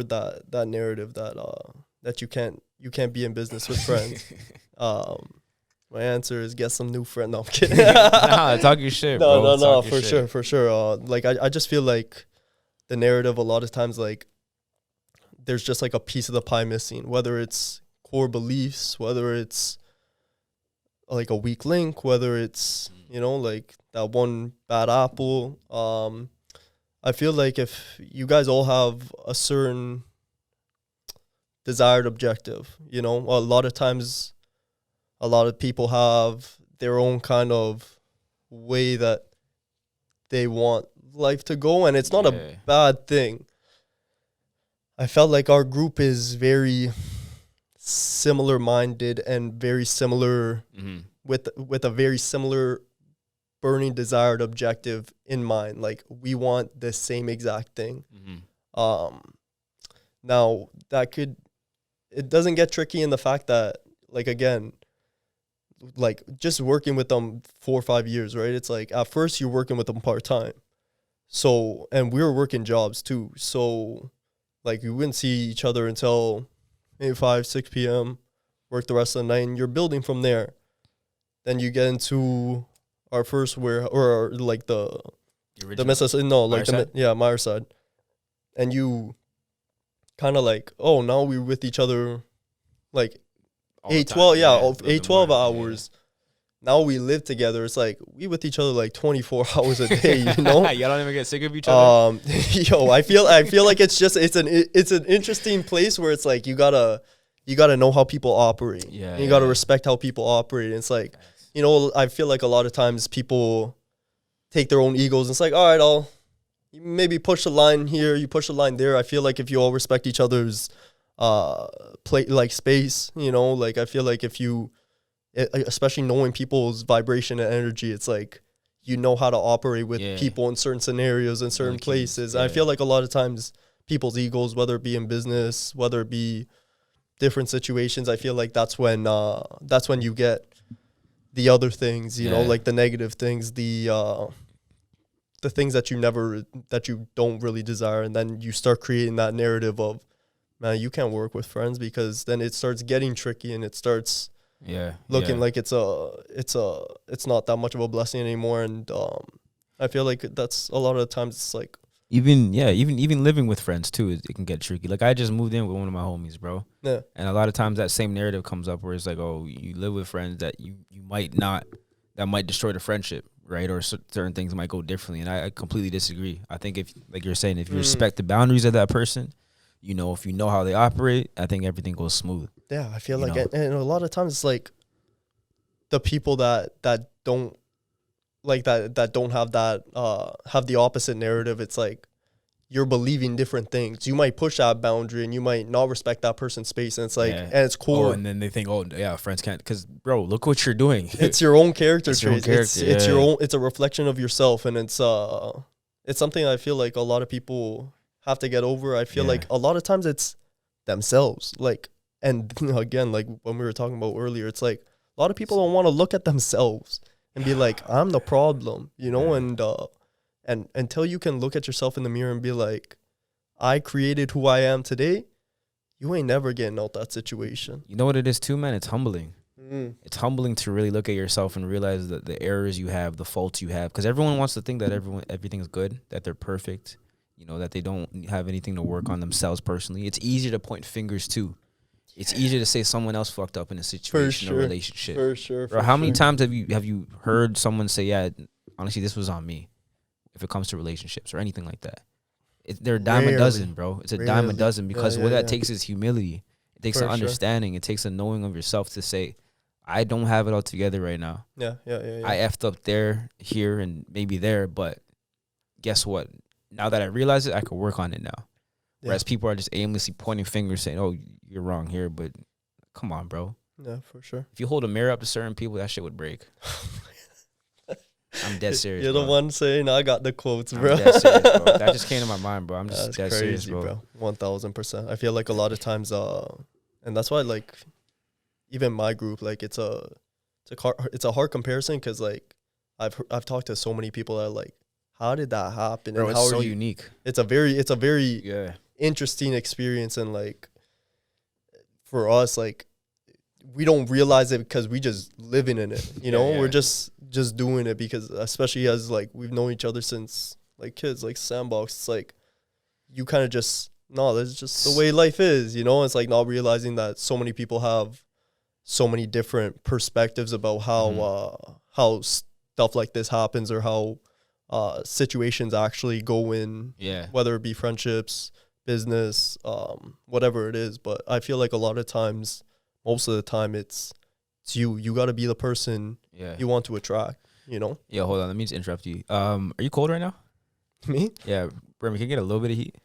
that narrative that you can't be in business with friends. My answer is get some new friend. No, I'm kidding. Nah, talk your shit, bro. No, Talk your shit. for sure. Like I just feel like the narrative a lot of times, like there's just like a piece of the pie missing, whether it's core beliefs, whether it's like a weak link, whether it's, you know, like that one bad apple. I feel like if you guys all have a certain desired objective, you know, a lot of times a lot of people have their own kind of way that they want life to go, and it's not a bad thing. I felt like our group is very similar minded and very similar with a very similar burning desired objective in mind. Like we want the same exact thing. Now it doesn't get tricky in the fact that, like, again, like just working with them 4 or 5 years, right? It's like at first you're working with them part-time. So, and we were working jobs too. So like we wouldn't see each other until maybe 5, 6 p.m., work the rest of the night, and you're building from there. Then you get into our first or like the Meyer side. And you kind of like, oh, now we're with each other like 12 hours. Yeah. Now we live together. It's like we with each other like 24 hours a day, you know? Y'all don't even get sick of each other? I feel like it's an interesting place where it's like you gotta know how people operate. Yeah. You gotta respect how people operate. And it's like, you know, I feel like a lot of times people take their own egos and it's like, all right, I'll maybe push the line here, you push the line there. I feel like if you all respect each other's space, you know, like I feel like if you, especially knowing people's vibration and energy, it's like you know how to operate with people in certain scenarios in certain places. I feel like a lot of times people's egos, whether it be in business, whether it be different situations, I feel like that's when you get the other things, you know, like the negative things, the things that you don't really desire, and then you start creating that narrative of, man, you can't work with friends, because then it starts getting tricky and it starts looking like it's not that much of a blessing anymore. And I feel like that's a lot of the times it's like even living with friends too, it can get tricky. Like I just moved in with one of my homies, bro. Yeah. And a lot of times that same narrative comes up where it's like, oh, you live with friends that you might not, that might destroy the friendship, right? Or certain things might go differently. And I completely disagree. I think if, like you're saying, if you respect the boundaries of that person, you know, if you know how they operate, I think everything goes smooth. Yeah, I feel like, and a lot of times it's like the people that don't like that don't have that have the opposite narrative. It's like you're believing different things. You might push that boundary and you might not respect that person's space, and it's like, and it's cool. Oh, and then they think, oh yeah, friends can't, because bro, look what you're doing. It's your own character trait. It's your own. It's a reflection of yourself, and it's something I feel like a lot of people have to get over. I feel like a lot of times it's themselves. Like, and again, like when we were talking about earlier, it's like a lot of people don't want to look at themselves and be like, I'm the problem, you know. And until you can look at yourself in the mirror and be like, I created who I am today, you ain't never getting out that situation. You know what it is too, man? It's humbling. It's humbling to really look at yourself and realize that the errors you have, the faults you have, because everyone wants to think that everything's good, that they're perfect, you know, that they don't have anything to work on themselves personally. It's easier to point fingers too. It's easier to say someone else fucked up in a situation or relationship. For sure. Bro, how many times have you heard someone say, yeah, honestly, this was on me, if it comes to relationships or anything like that? They're a dime a dozen, bro. It's a dime a dozen, because what that takes is humility. It takes an understanding. It takes a knowing of yourself to say, I don't have it all together right now. Yeah. I effed up there, here, and maybe there, but guess what? Now that I realize it, I can work on it now. Whereas people are just aimlessly pointing fingers saying, oh, you're wrong here. But come on, bro. Yeah, for sure. If you hold a mirror up to certain people, that shit would break. I'm dead serious. You're bro. the one saying I got the quotes, I'm bro. dead serious, bro. That just came to my mind, bro. I'm just That's dead crazy, serious, bro. 1000%. I feel like a lot of times, and that's why, like, even my group, like, it's a hard comparison because, like, I've talked to so many people that are like, how did that happen? Bro, and it's how so are you? unique. It's a very interesting experience, and like, for us, like, we don't realize it because we just living in it, you know. We're just doing it because, especially as like we've known each other since like kids, like sandbox. It's like you kind of just that's just the way life is, you know. It's like not realizing that so many people have so many different perspectives about how stuff like this happens or how situations actually go in, whether it be friendships, business, whatever it is. But I feel like a lot of times, most of the time, it's you got to be the person you want to attract, you know? Yeah, hold on. Let me just interrupt you. Are you cold right now? Me? Yeah, Remy, can you get a little bit of heat?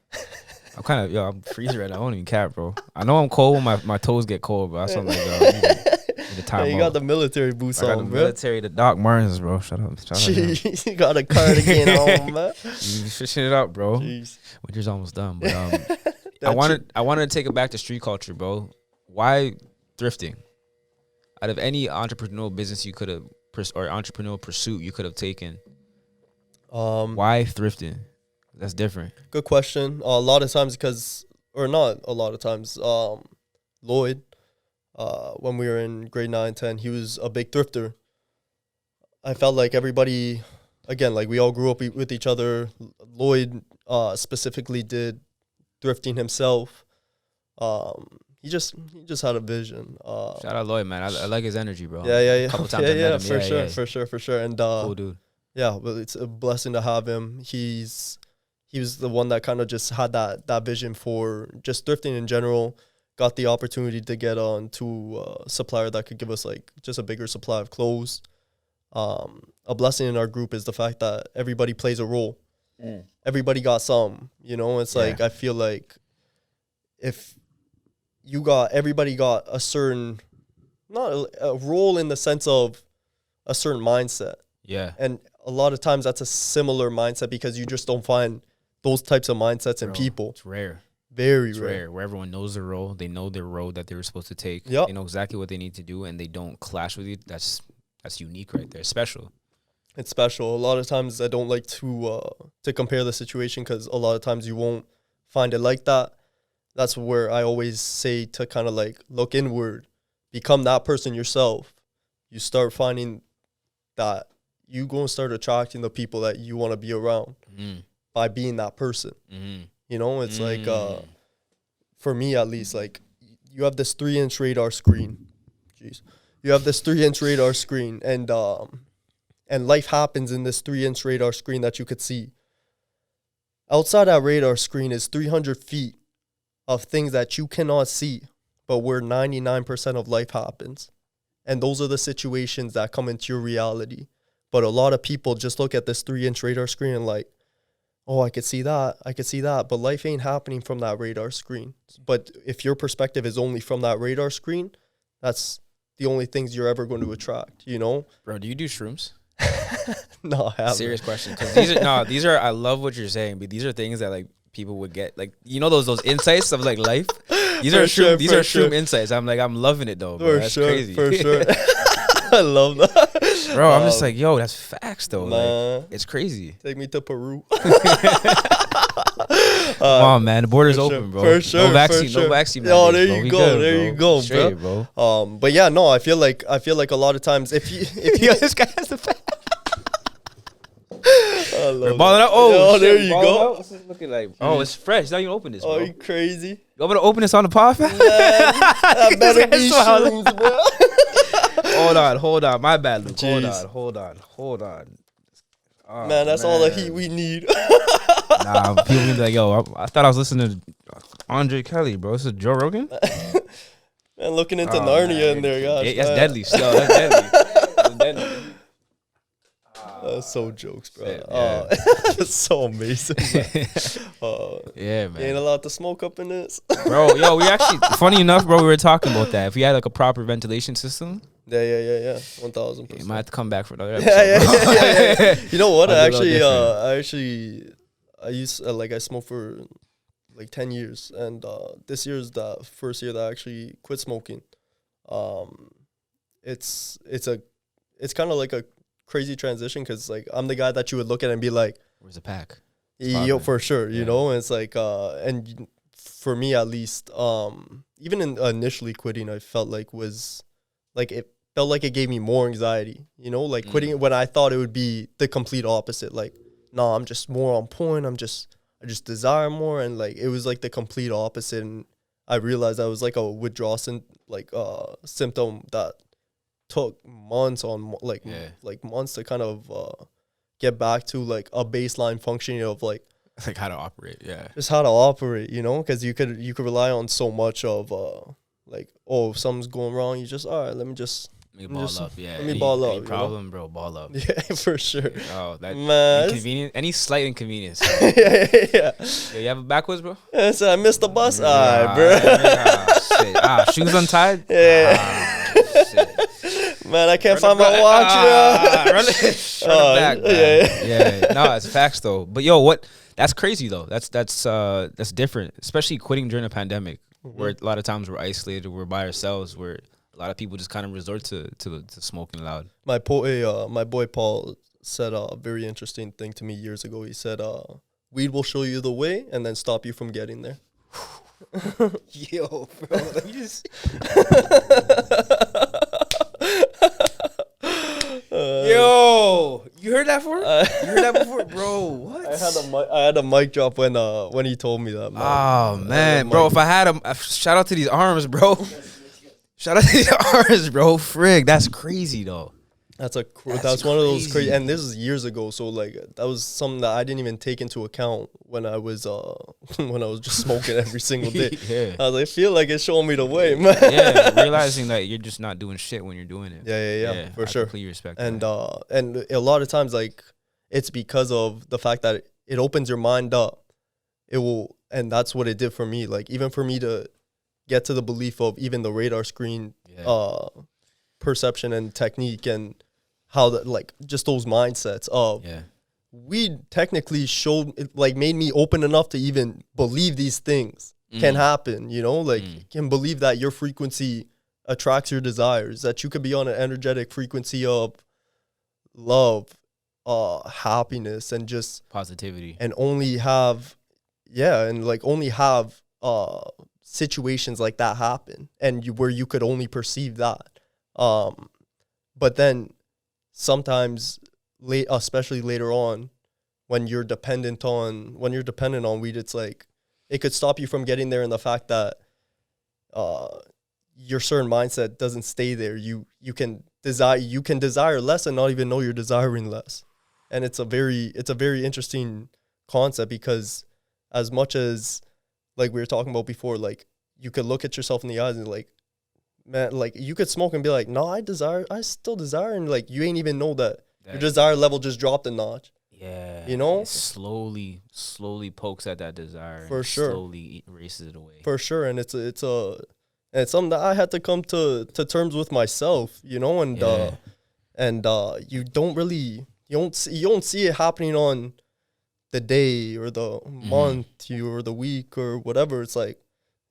I'm freezing right now. I don't even care, bro. I know I'm cold when my toes get cold, but that's something like, need the time you got the military boots on, bro. Military, the Doc Martens, bro. Shut up. Jeez, you got a cardigan on, man. You fishing it up, bro. Jeez. Winter's almost done, but I wanted to take it back to street culture, bro. Why thrifting? Out of any entrepreneurial business you could have, or entrepreneurial pursuit you could have taken, why thrifting? That's different. Good question. A lot of times not a lot of times, Lloyd, when we were in grade 9, 10, he was a big thrifter. I felt like everybody, again, like we all grew up with each other. Lloyd specifically did thrifting himself. He just had a vision. Shout out Lloyd, man. I like his energy, bro. Yeah. A couple times I met him. For sure. And cool dude. Yeah, but it's a blessing to have him. He was the one that kind of just had that vision for just thrifting in general. Got the opportunity to get on to a supplier that could give us like just a bigger supply of clothes. A blessing in our group is the fact that everybody plays a role. Everybody got some, you know. It's like I feel like if everybody got a certain, not a role in the sense of a certain mindset. Yeah. And a lot of times that's a similar mindset because you just don't find those types of mindsets in people. It's rare. Very it's rare. Where everyone knows their role. They know their road that they were supposed to take. Yep. They know exactly what they need to do and they don't clash with you. That's unique right there. It's special. It's special. A lot of times I don't like to compare the situation because a lot of times you won't find it like that. That's where I always say to kind of like look inward, become that person yourself. You start finding that you going to start attracting the people that you want to be around by being that person. You know, it's like, for me at least, like you have this 3-inch radar screen. Jeez. You have this 3-inch radar screen and life happens in this 3-inch radar screen that you could see. Outside that radar screen is 300 feet of things that you cannot see, but where 99% of life happens. And those are the situations that come into your reality. But a lot of people just look at this 3-inch radar screen and like, oh, I could see that. But life ain't happening from that radar screen. But if your perspective is only from that radar screen, that's the only things you're ever going to attract, you know? Bro, do you do shrooms? No, I haven't. Serious question. Because these are, I love what you're saying, but these are things that like people would get, like, you know, those insights of like life. These are shroom insights. I'm loving it though, bro. That's crazy. For sure. I love that. Bro, I'm just like, yo, that's facts though. Nah. Like, it's crazy. Take me to Peru. Come on, man. The border's open, bro. For sure. No vaccine. Oh, there you go, Straight, bro. But yeah, no, I feel like a lot of times if you this guy has the facts. Balling out. Oh, there you go. What's this looking like? Oh, it's fresh. Now you open this, bro. Oh, you crazy? You want me to open this on the pod? That better be shrooms, bro. Hold on. My bad, Luke. Jeez. Hold on. Oh, man, that's all the heat we need. Nah, people be like, yo, I thought I was listening to Andre Kelly, bro. This is Joe Rogan? And looking into Narnia in there, gosh. That's deadly still. That's deadly. So jokes, bro. Yeah. That's so amazing. Yeah, You ain't man. allowed to smoke up in this. Bro, yo, we actually, funny enough, bro, we were talking about that. If we had like a proper ventilation system, Yeah. you 1000%. might have to come back for another episode. Yeah. You know what? Might be a little I smoked for like 10 years, and this year is the first year that I actually quit smoking. It's kind of like a crazy transition, because like I'm the guy that you would look at and be like, Where's the pack? yo, for sure, you Yeah. know. And it's like for me at least, even in initially quitting, I felt like it felt like it gave me more anxiety, you know, like quitting when I thought it would be the complete opposite. Like, no, I'm just more on point. I just desire more. And like, it was like the complete opposite. And I realized I was like a withdrawal symptom that took months months to kind of get back to like a baseline functioning of like Like how to operate, yeah. just how to operate, you know, because you could rely on so much of like, oh, if something's going wrong, you just, all right, let me ball up, yeah. Let me ball up. Any problem, bro, ball up. Yeah, for sure. Oh, that Man, inconvenience, any slight inconvenience. yeah. Yo, you have a backwards, bro? Yeah, so I missed the bus. All right, bro. Shit. Shoes untied? Yeah. Shit. Man, I can't find my watch. Run it back, man. Yeah. No, it's facts though. But yo, that's crazy though. That's different, especially quitting during a pandemic, where a lot of times we're isolated, we're by ourselves, where a lot of people just kind of resort to smoking loud. My boy Paul said a very interesting thing to me years ago. He said, weed will show you the way and then stop you from getting there. Yo, bro, let me just. Yo, you heard that before? You heard that before, bro? What? I had a mic drop when he told me that. Man. Oh man, bro! If I had him, shout out to these arms, bro. Shout out to these arms, bro. Frig, that's crazy though. That's one of those crazy, and this is years ago. So like that was something that I didn't even take into account when I was just smoking every single day. Yeah. I was like, I feel like it's showing me the way, man. Yeah, realizing that you're just not doing shit when you're doing it. Yeah, for sure. I completely respect and that. And a lot of times, like, it's because of the fact that it opens your mind up. It will, and that's what it did for me. Like, even for me to get to the belief of even the radar screen perception and technique, and how that, like, just those mindsets of weed technically made me open enough to even believe these things can happen, you know, like can believe that your frequency attracts your desires, that you could be on an energetic frequency of love, happiness, and just positivity, and only have situations like that happen, and where you could only perceive that. But then sometimes especially later on, when you're dependent on weed, it's like it could stop you from getting there, in the fact that your certain mindset doesn't stay there. You can desire less and not even know you're desiring less. And it's a very interesting concept, because as much as, like we were talking about before, like you could look at yourself in the eyes and like, man, like you could smoke and be like, no, I still desire, and like you ain't even know that your desire level just dropped a notch. Yeah, you know, it slowly pokes at that desire. For and sure, slowly erases it away. For sure, and it's something that I had to come to terms with myself, you know, and you don't see it happening on the day or the month or the week or whatever. It's like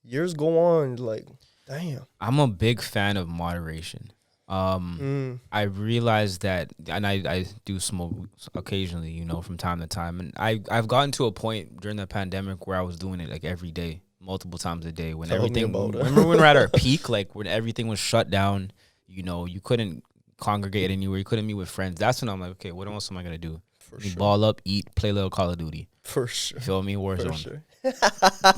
years go on, like, damn. I'm a big fan of moderation. I realized that, and I do smoke occasionally, you know, from time to time, and I've gotten to a point during the pandemic where I was doing it like every day, multiple times a day, when remember when we were at our peak, like when everything was shut down, you know, you couldn't congregate anywhere, you couldn't meet with friends. That's when I'm like, okay, what else am I gonna do? Ball up, eat, play a little Call of Duty. For sure. You feel me? Warzone. For sure.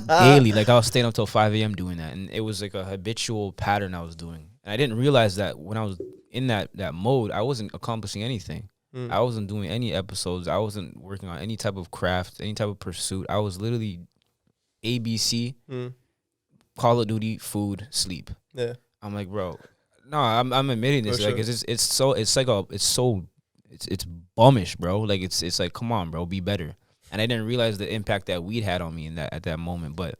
Daily, like I was staying up till 5 a.m. doing that, and it was like a habitual pattern I was doing. And I didn't realize that when I was in that mode, I wasn't accomplishing anything. I wasn't doing any episodes. I wasn't working on any type of craft, any type of pursuit. I was literally ABC, Call of Duty, food, sleep. Yeah. I'm like, bro, no, I'm admitting this. For like, sure. It's so it's bummish, bro. Like it's like, come on, bro, be better. And I didn't realize the impact that weed had on me in that at that moment. But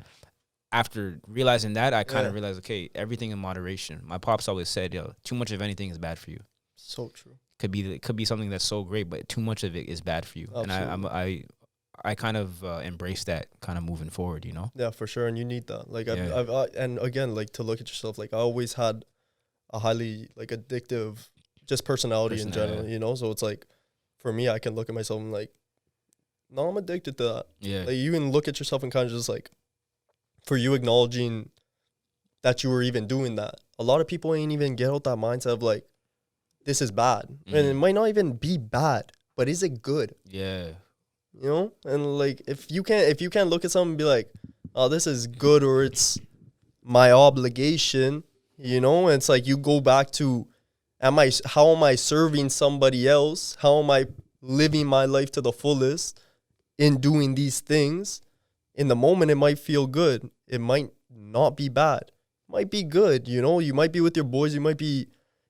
after realizing that, I kind of realized, okay, everything in moderation. My pops always said, yo, too much of anything is bad for you. So true. Could be something that's so great, but too much of it is bad for you. Absolutely. And I kind of embrace that kind of moving forward, you know? Yeah, for sure. And you need that. Like, Yeah. and again, like to look at yourself, like I always had a highly like addictive just personality in general, you know? So it's like, for me, I can look at myself and like, no, I'm addicted to that. Yeah. Like you can look at yourself and kind of just like, for you acknowledging that you were even doing that. A lot of people ain't even get out that mindset of like, this is bad. And it might not even be bad, but is it good? Yeah. You know? And like if you can't look at something and be like, oh, this is good, or it's my obligation, you know? And it's like you go back to how am I serving somebody else? How am I living my life to the fullest in doing these things? In the moment it might feel good. It might not be bad. It might be good, you know? You might be with your boys, you might be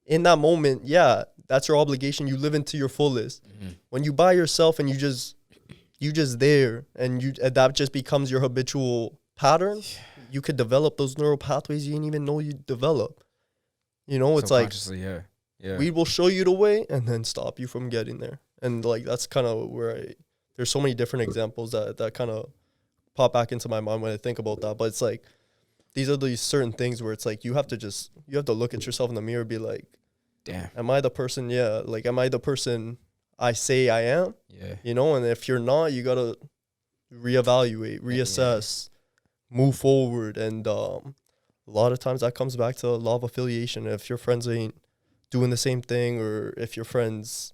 in that moment, yeah, that's your obligation. You live into your fullest. When you by yourself and you just there, and that just becomes your habitual pattern, you could develop those neural pathways you didn't even know you develop. You know, it's like we will show you the way and then stop you from getting there. And like that's kind of where there's so many different examples that kind of pop back into my mind when I think about that. But it's like these are these certain things where it's like you have to look at yourself in the mirror and be like, damn, am I the person? Yeah, like am I the person I say I am? Yeah. You know, and if you're not, you gotta reevaluate, reassess, move forward. And a lot of times that comes back to law of affiliation. If your friends ain't doing the same thing, or if your friends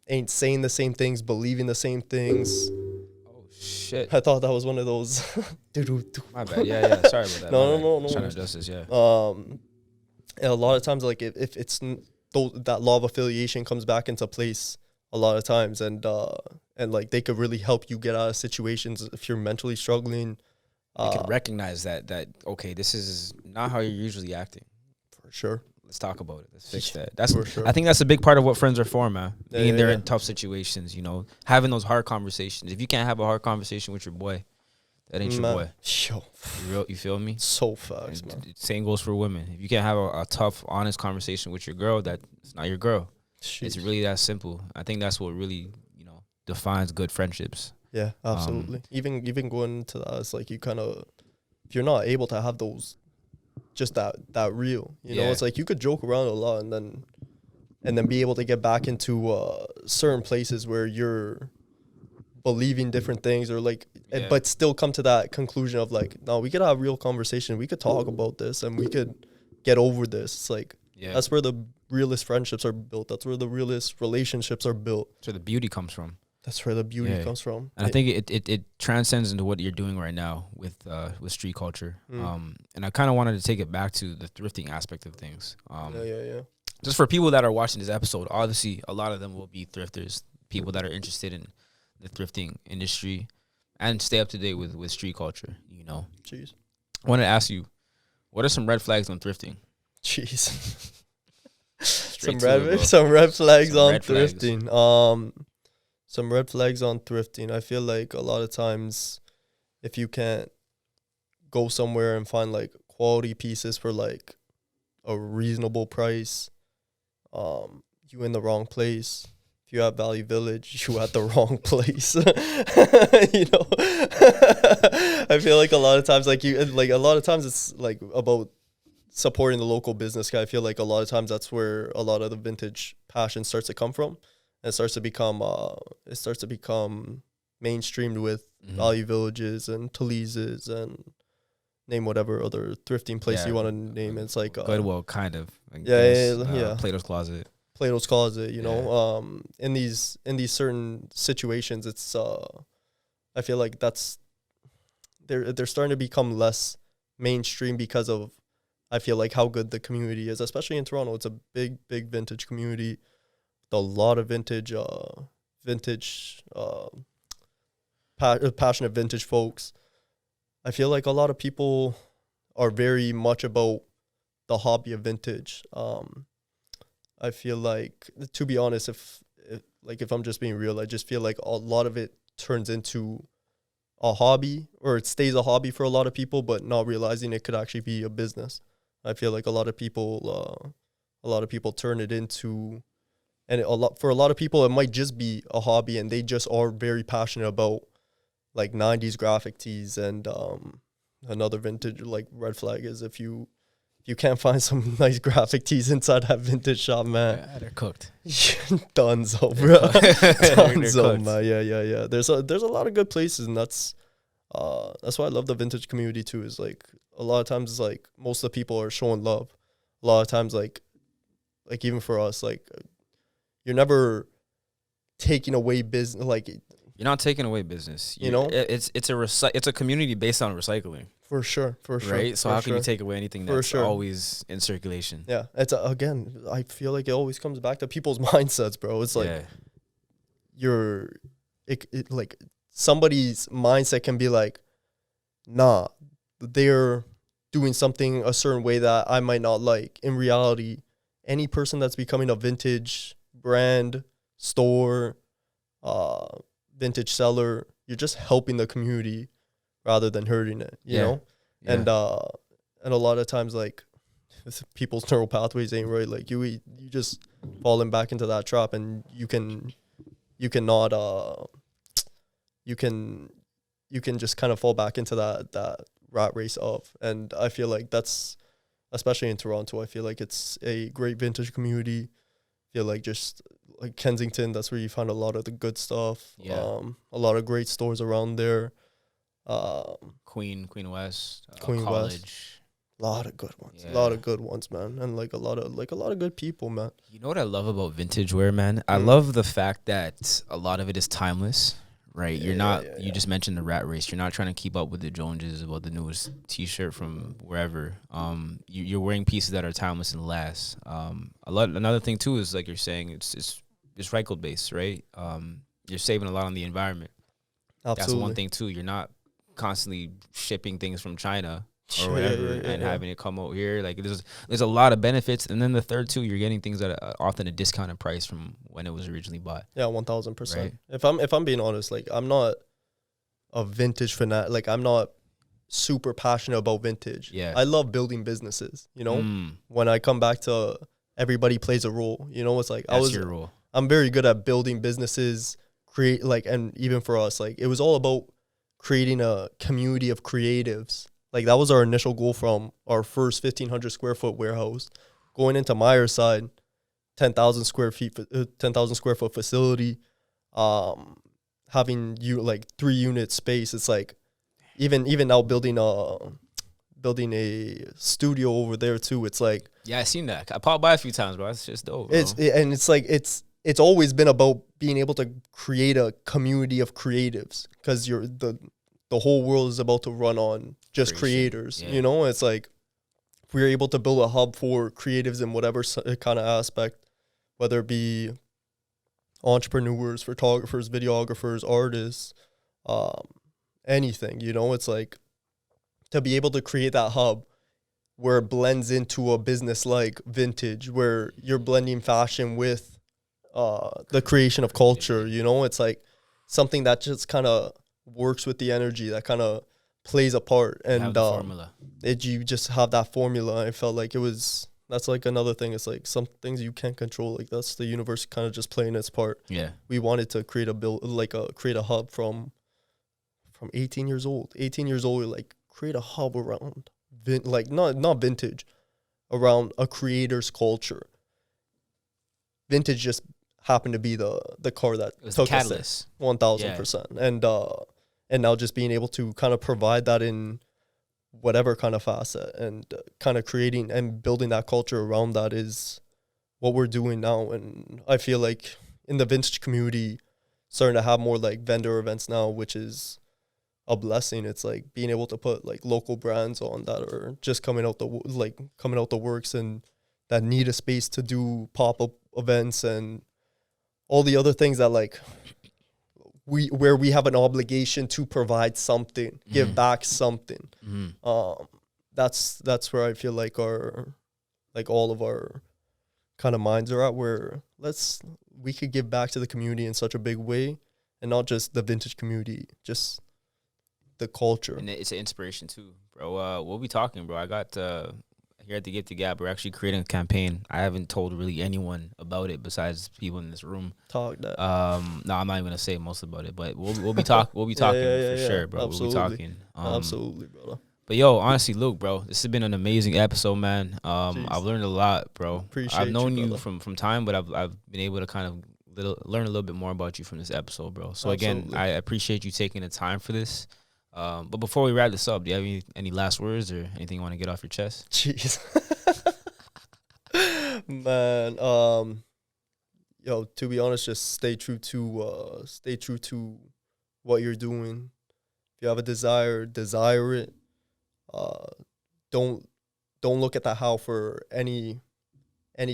ain't saying the same things, believing the same things. Oh shit. I thought that was one of those. My bad. Yeah. Sorry about that. No. Trying to adjust this, yeah. And a lot of times, like if it's that law of affiliation comes back into place a lot of times, and like they could really help you get out of situations if you're mentally struggling. You can recognize that okay, this is not how you're usually acting. For sure. Let's talk about it. Let's fix that. That's for sure. I think that's a big part of what friends are for, man. Being there in tough situations, you know, having those hard conversations. If you can't have a hard conversation with your boy, that ain't your boy. You feel me? So facts, man. Same goes for women. If you can't have a tough, honest conversation with your girl, that's not your girl. Jeez. It's really that simple. I think that's what really, you know, defines good friendships. Yeah, absolutely. Even going into that, it's like you kind of, if you're not able to have those, just that real, you know, it's like you could joke around a lot and then be able to get back into certain places where you're believing different things, or like, but still come to that conclusion of like, no, we could have real conversation. We could talk about this and we could get over this. It's like, that's where the realest friendships are built. That's where the realest relationships are built. That's where the beauty comes from. That's where the beauty comes from. And I think it transcends into what you're doing right now with street culture. And I kind of wanted to take it back to the thrifting aspect of things. Just for people that are watching this episode, obviously a lot of them will be thrifters, people that are interested in the thrifting industry and stay up to date with street culture, you know. Jeez. I want to ask you, what are some red flags on thrifting? Jeez. some red flags on thrifting. Some red flags on thrifting. I feel like a lot of times if you can't go somewhere and find like quality pieces for like a reasonable price, you in the wrong place. If you at Valley Village, you at the wrong place. You know, I feel like a lot of times, it's like about supporting the local business guy. I feel like a lot of times that's where a lot of the vintage passion starts to come from. And it starts to become mainstreamed with Value Villages and Talise's and name whatever other thrifting place you want to name. It's like Goodwill, kind of. Plato's Closet. You know, in these certain situations, it's I feel like that's they're starting to become less mainstream because of, I feel like, how good the community is, especially in Toronto. It's a big vintage community. A lot of passionate vintage folks. I feel like a lot of people are very much about the hobby of vintage. I feel like, to be honest, if like if I'm just being real, I just feel like a lot of it turns into a hobby, or it stays a hobby for a lot of people, but not realizing it could actually be a business. I feel like a lot of people turn it into, and for a lot of people, it might just be a hobby, and they just are very passionate about like 90s graphic tees. And another vintage like red flag is if you can't find some nice graphic tees inside that vintage shop, man. Yeah, they're cooked. Dunzo, bro. Dunzo, cooked. man. Yeah. There's a lot of good places, and that's why I love the vintage community too. Is like a lot of times, it's like most of the people are showing love. A lot of times, like even for us, like you're never taking away business. Like You're not taking away business. You know? it's a community based on recycling. for sure, Right? So for how can sure. you take away anything For that's sure. always in circulation? Yeah, it's again. I feel like it always comes back to people's mindsets, bro. It's like like somebody's mindset can be like, nah, they're doing something a certain way that I might not like. In reality, any person that's becoming a vintage brand store, vintage seller, you're just helping the community rather than hurting it, you know? Yeah. And a lot of times, like, people's neural pathways ain't right. Like you just falling back into that trap, and you can just kind of fall back into that rat race of. And I feel like that's, especially in Toronto, I feel like it's a great vintage community. I feel like just like Kensington, that's where you find a lot of the good stuff. Yeah. A lot of great stores around there. Queen West, Queen College. West. A lot of good ones. Yeah. A lot of good ones, man. And like a lot of good people, man. You know what I love about vintage wear, man? I love the fact that a lot of it is timeless, right? You're not, you just mentioned the rat race. You're not trying to keep up with the Joneses about the newest t-shirt from wherever. You're wearing pieces that are timeless and last. Another thing too is, like you're saying, it's recycled based, right? You're saving a lot on the environment. Absolutely. That's one thing too. You're not constantly shipping things from China or whatever and having it come out here. Like there's a lot of benefits. And then the third too, you're getting things at often a discounted price from when it was originally bought. Yeah, 1000%. Right. If I'm being honest, like I'm not a vintage fanatic. Like I'm not super passionate about vintage. Yeah. I love building businesses. You know, when I come back to everybody plays a role. You know, it's like That's your role. I'm very good at building businesses, and even for us, like it was all about creating a community of creatives. Like that was our initial goal from our first 1,500 square foot warehouse, going into Meyer's side, 10,000 square foot facility, having like 3 unit space. It's like even now building a studio over there too. It's like, yeah, I seen that. I popped by a few times, bro. It's just dope. Bro. It's always been about being able to create a community of creatives, because the whole world is about to run on just creators. Yeah. You know, it's like if we're able to build a hub for creatives in whatever kind of aspect, whether it be entrepreneurs, photographers, videographers, artists, anything, you know, it's like to be able to create that hub where it blends into a business like vintage, where you're blending fashion with the creation of culture. You know, it's like something that just kind of works with the energy, that kind of plays a part. And formula. You just have that formula. I felt like that's like another thing. It's like some things you can't control. Like that's the universe kind of just playing its part. Yeah. We wanted to create create a hub from 18 years old. 18 years old, like create a hub around not vintage, around a creator's culture. Vintage just happened to be the car that took us there. 1,000%. And now just being able to kind of provide that in whatever kind of facet, and kind of creating and building that culture around that is what we're doing now. And I feel like in the vintage community, starting to have more like vendor events now, which is a blessing. It's like being able to put like local brands on that are just coming out the works, and that need a space to do pop-up events and all the other things that like where we have an obligation to provide something, give back something. That's where I feel like all of our kind of minds are at, where let's we could give back to the community in such a big way, and not just the vintage community, just the culture. And it's an inspiration too, bro. We'll be talking, bro. I got here at the Gifted Gap, we're actually creating a campaign. I haven't told really anyone about it besides people in this room. Talk that. No, I'm not even gonna say most about it, but we'll be talking for sure, bro. Absolutely. We'll be talking. Absolutely, brother. But yo, honestly, Luke, bro, this has been an amazing episode, man. I've learned a lot, bro. I've known you from time, but I've been able to kind of learn a little bit more about you from this episode, bro. So again, I appreciate you taking the time for this. But before we wrap this up, do you have any last words or anything you want to get off your chest? Jeez. Man, yo, to be honest, just stay true to what you're doing. If you have a desire it. Don't look at the how for any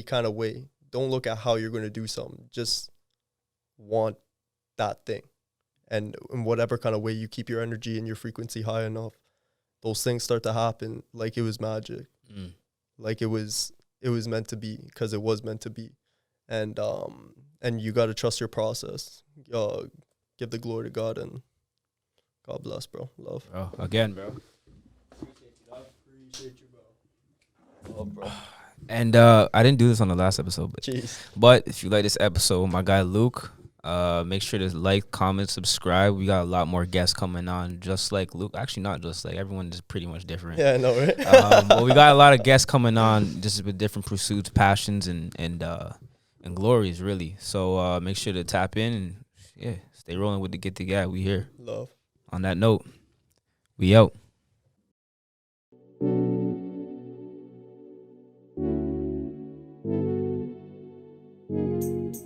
kind of way. Don't look at how you're going to do something. Just want that thing. And in whatever kind of way you keep your energy and your frequency high enough, those things start to happen like it was magic. Like it was meant to be, because it was meant to be. And you got to trust your process. Give the glory to God, and God bless, bro. Love. Bro, again, bro. Appreciate you, bro. Love, bro. And I didn't do this on the last episode, but if you like this episode, my guy Luke, make sure to like, comment, subscribe. We got a lot more guests coming on, just like Luke. Actually, not just like, everyone is pretty much different. Yeah, I know, right? But we got a lot of guests coming on, just with different pursuits, passions, and glories, really. So make sure to tap in and stay rolling with the Get the Gap. We here. Love. On that note, we out.